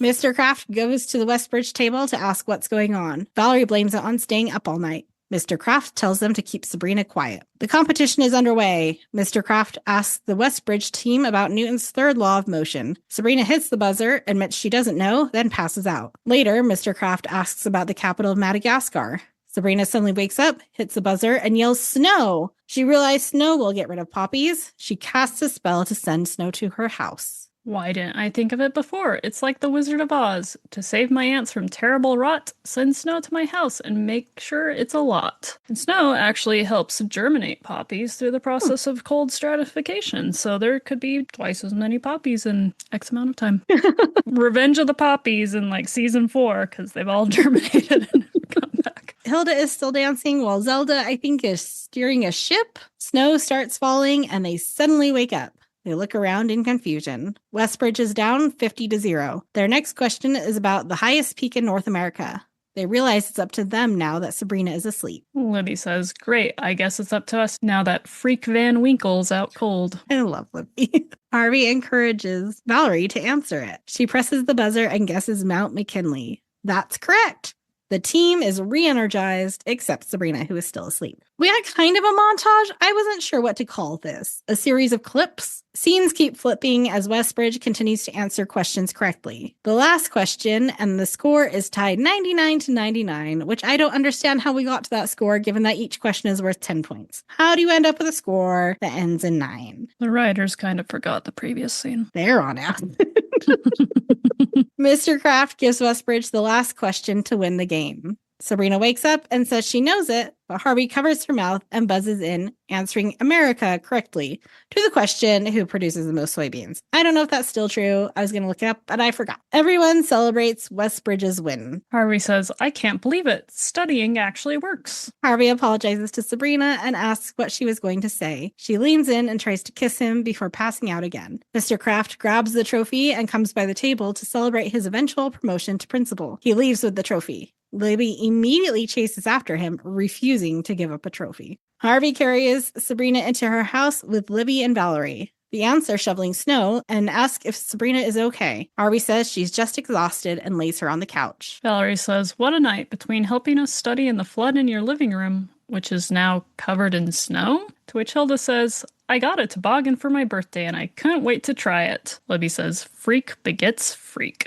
Mr. Kraft goes to the Westbridge table to ask what's going on. Valerie blames it on staying up all night. Mr. Kraft tells them to keep Sabrina quiet. The competition is underway. Mr. Kraft asks the Westbridge team about Newton's third law of motion. Sabrina hits the buzzer, admits she doesn't know, then passes out. Later, Mr. Kraft asks about the capital of Madagascar. Sabrina suddenly wakes up, hits the buzzer, and yells snow. She realizes snow will get rid of poppies. She casts a spell to send snow to her house. Why didn't I think of it before? It's like the Wizard of Oz. To save my aunts from terrible rot, send snow to my house and make sure it's a lot. And snow actually helps germinate poppies through the process of cold stratification, so there could be twice as many poppies in X amount of time. Revenge of the Poppies in like season 4, because they've all germinated and come back. Hilda is still dancing while Zelda, I think, is steering a ship. Snow starts falling and they suddenly wake up. They look around in confusion. Westbridge is down 50-0. Their next question is about the highest peak in North America. They realize it's up to them now that Sabrina is asleep. Libby says, great, I guess it's up to us now that Freak Van Winkle's out cold. I love Libby. Harvey encourages Valerie to answer it. She presses the buzzer and guesses Mount McKinley. That's correct. The team is re-energized, except Sabrina, who is still asleep. We had kind of a montage. I wasn't sure what to call this. A series of clips. Scenes keep flipping as Westbridge continues to answer questions correctly. The last question, and the score is tied 99-99, which I don't understand how we got to that score, given that each question is worth 10 points. How do you end up with a score that ends in 9? The writers kind of forgot the previous scene. They're on out. Mr. Kraft gives Westbridge the last question to win the game. Sabrina wakes up and says she knows it, but Harvey covers her mouth and buzzes in, answering America correctly to the question, who produces the most soybeans? I don't know if that's still true. I was going to look it up, but I forgot. Everyone celebrates Westbridge's win. Harvey says, I can't believe it. Studying actually works. Harvey apologizes to Sabrina and asks what she was going to say. She leans in and tries to kiss him before passing out again. Mr. Kraft grabs the trophy and comes by the table to celebrate his eventual promotion to principal. He leaves with the trophy. Libby immediately chases after him, refusing to give up a trophy. Harvey carries Sabrina into her house with Libby and Valerie. The aunts are shoveling snow and ask if Sabrina is okay. Harvey says she's just exhausted and lays her on the couch. Valerie says, what a night between helping us study in the flood in your living room, which is now covered in snow? To which Hilda says, I got a toboggan for my birthday and I couldn't wait to try it. Libby says, freak begets freak.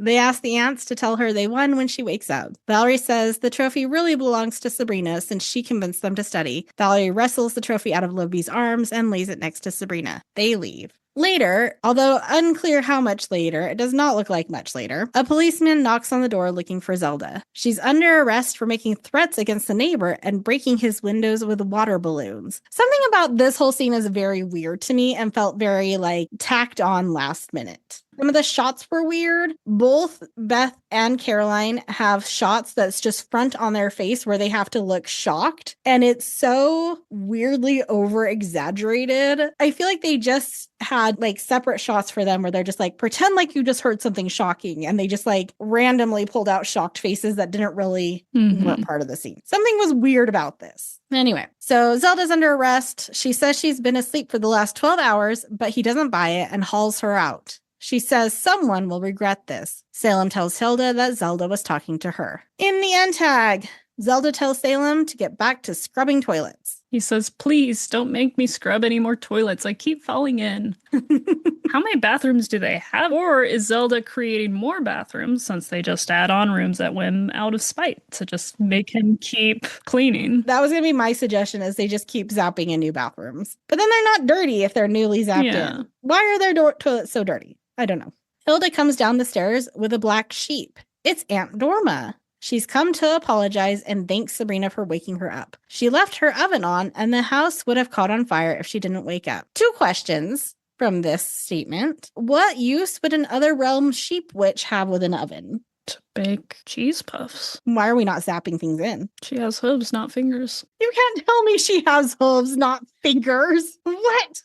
They ask the aunts to tell her they won when she wakes up. Valerie says the trophy really belongs to Sabrina since she convinced them to study. Valerie wrestles the trophy out of Libby's arms and lays it next to Sabrina. They leave. Later, although unclear how much later, it does not look like much later, a policeman knocks on the door looking for Zelda. She's under arrest for making threats against the neighbor and breaking his windows with water balloons. Something about this whole scene is very weird to me and felt very, tacked on last minute. Some of the shots were weird. Both Beth and Caroline have shots that's just front on their face where they have to look shocked. And it's so weirdly over-exaggerated. I feel like they just had separate shots for them where they're just pretend like you just heard something shocking. And they just randomly pulled out shocked faces that didn't really weren't part of the scene. Something was weird about this. Anyway, so Zelda's under arrest. She says she's been asleep for the last 12 hours, but he doesn't buy it and hauls her out. She says someone will regret this. Salem tells Hilda that Zelda was talking to her. In the end tag, Zelda tells Salem to get back to scrubbing toilets. He says, please don't make me scrub any more toilets. I keep falling in. How many bathrooms do they have? Or is Zelda creating more bathrooms since they just add on rooms at whim out of spite to just make him keep cleaning? That was going to be my suggestion, is they just keep zapping in new bathrooms. But then they're not dirty if they're newly zapped in. Why are their toilets so dirty? I don't know. Hilda comes down the stairs with a black sheep. It's Aunt Dorma. She's come to apologize and thanks Sabrina for waking her up. She left her oven on, and the house would have caught on fire if she didn't wake up. 2 questions from this statement. What use would an other realm sheep witch have with an oven? To bake cheese puffs. Why are we not zapping things in? She has hooves, not fingers. You can't tell me she has hooves, not fingers. What?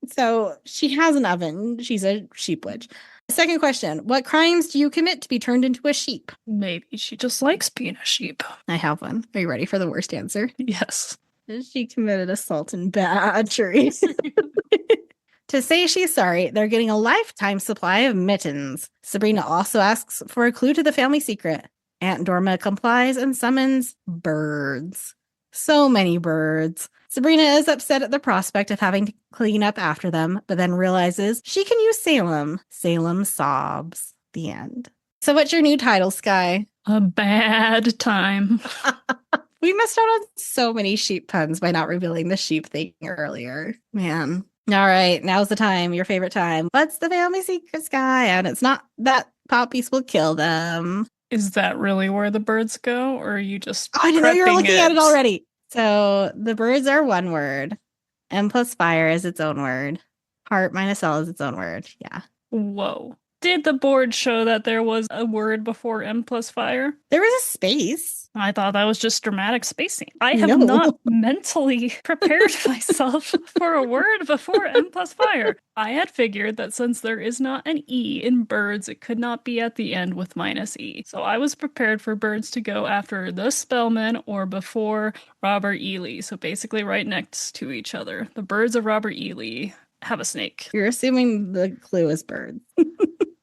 So she has an oven. She's a sheep witch. Second question. What crimes do you commit to be turned into a sheep? Maybe she just likes being a sheep. I have one. Are you ready for the worst answer? Yes. She committed assault and battery. To say she's sorry, they're getting a lifetime supply of mittens. Sabrina also asks for a clue to the family secret. Aunt Dorma complies and summons birds. So many birds. Sabrina is upset at the prospect of having to clean up after them, but then realizes she can use Salem. Salem sobs. The end. So what's your new title, Sky? A bad time. We missed out on so many sheep puns by not revealing the sheep thing earlier. Man. All right, now's the time, your favorite time. What's the family secret, Sky? And it's not that poppies will kill them. Is that really where the birds go, or are you just I didn't know you were looking at it already. So the birds are one word. M plus fire is its own word. Hart minus L is its own word. Yeah. Whoa. Did the board show that there was a word before M plus fire? There was a space. I thought that was just dramatic spacing. I have not mentally prepared myself for a word before M plus fire. I had figured that since there is not an E in birds, it could not be at the end with minus E. So I was prepared for birds to go after the Spellman or before Robert E. Lee. So basically right next to each other. The birds of Robert E. Lee have a snake. You're assuming the clue is birds.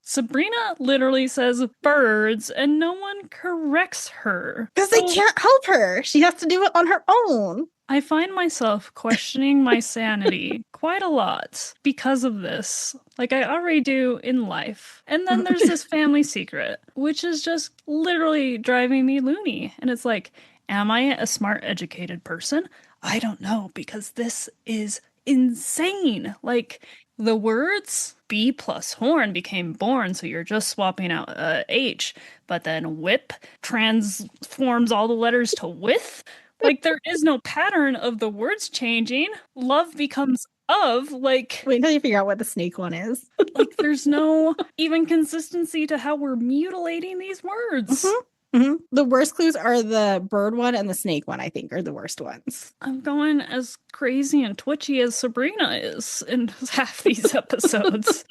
Sabrina literally says birds, and no one corrects her. Because they can't help her. She has to do it on her own. I find myself questioning my sanity quite a lot because of this. Like I already do in life. And then there's this family secret, which is just literally driving me loony. And it's like, am I a smart, educated person? I don't know, because this is insane. Like, the words B plus horn became born, so you're just swapping out H, but then whip transforms all the letters to with. Like, there is no pattern of the words changing. Love becomes of, like... Wait until you figure out what the snake one is. Like, there's no even consistency to how we're mutilating these words. Mm-hmm. Mm-hmm. The worst clues are the bird one and the snake one, I think, are the worst ones. I'm going as crazy and twitchy as Sabrina is in half these episodes.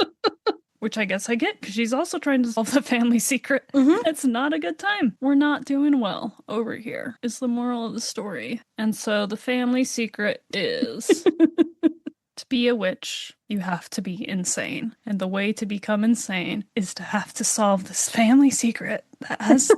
Which I guess I get, because she's also trying to solve the family secret. Mm-hmm. It's not a good time. We're not doing well over here, is the moral of the story. And so the family secret is... To be a witch, you have to be insane. And the way to become insane is to have to solve this family secret that has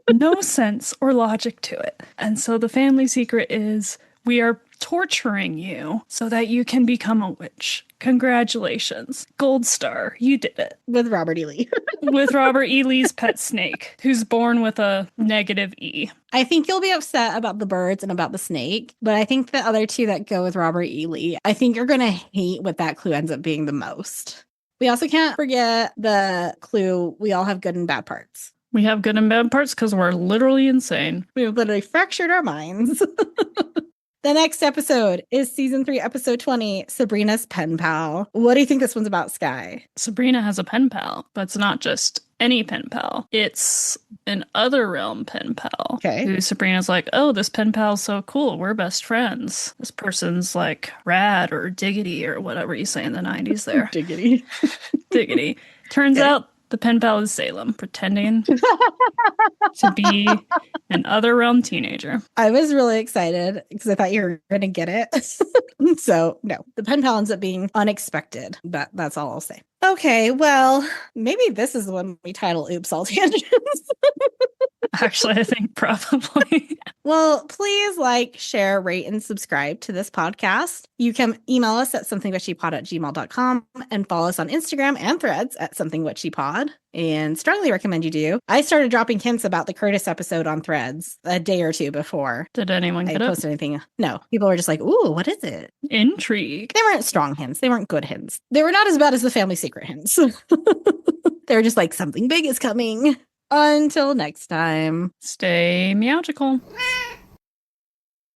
no sense or logic to it. And so the family secret is we are torturing you so that you can become a witch. Congratulations. Gold star. You did it. With Robert E. Lee. With Robert E. Lee's pet snake, who's born with a negative E. I think you'll be upset about the birds and about the snake, but I think the other two that go with Robert E. Lee, I think you're going to hate what that clue ends up being the most. We also can't forget the clue, we all have good and bad parts. We have good and bad parts because we're literally insane. We've literally fractured our minds. The next episode is season 3, episode 20, Sabrina's pen pal. What do you think this one's about, Sky? Sabrina has a pen pal, but it's not just any pen pal. It's an other realm pen pal. Okay. Who Sabrina's like, oh, this pen pal's so cool. We're best friends. This person's like rad or diggity or whatever you say in the 90s there. Diggity. Diggity. Turns out The pen pal is Salem, pretending to be an other realm teenager. I was really excited because I thought you were going to get it. So, no, the pen pal ends up being unexpected, but that's all I'll say. Okay, well, maybe this is the one we title Oops, All Tangents. Actually, I think probably. Well, please like, share, rate, and subscribe to this podcast. You can email us at somethingwitchypod@gmail.com and follow us on Instagram and Threads at somethingwitchypod. And strongly recommend you do. I started dropping hints about the Curtis episode on Threads a day or two before. Did anyone get I posted anything? No. People were just like, ooh, what is it? Intrigue. They weren't strong hints. They weren't good hints. They were not as bad as the family secret hints. They were just like, something big is coming. Until next time. Stay meowgical.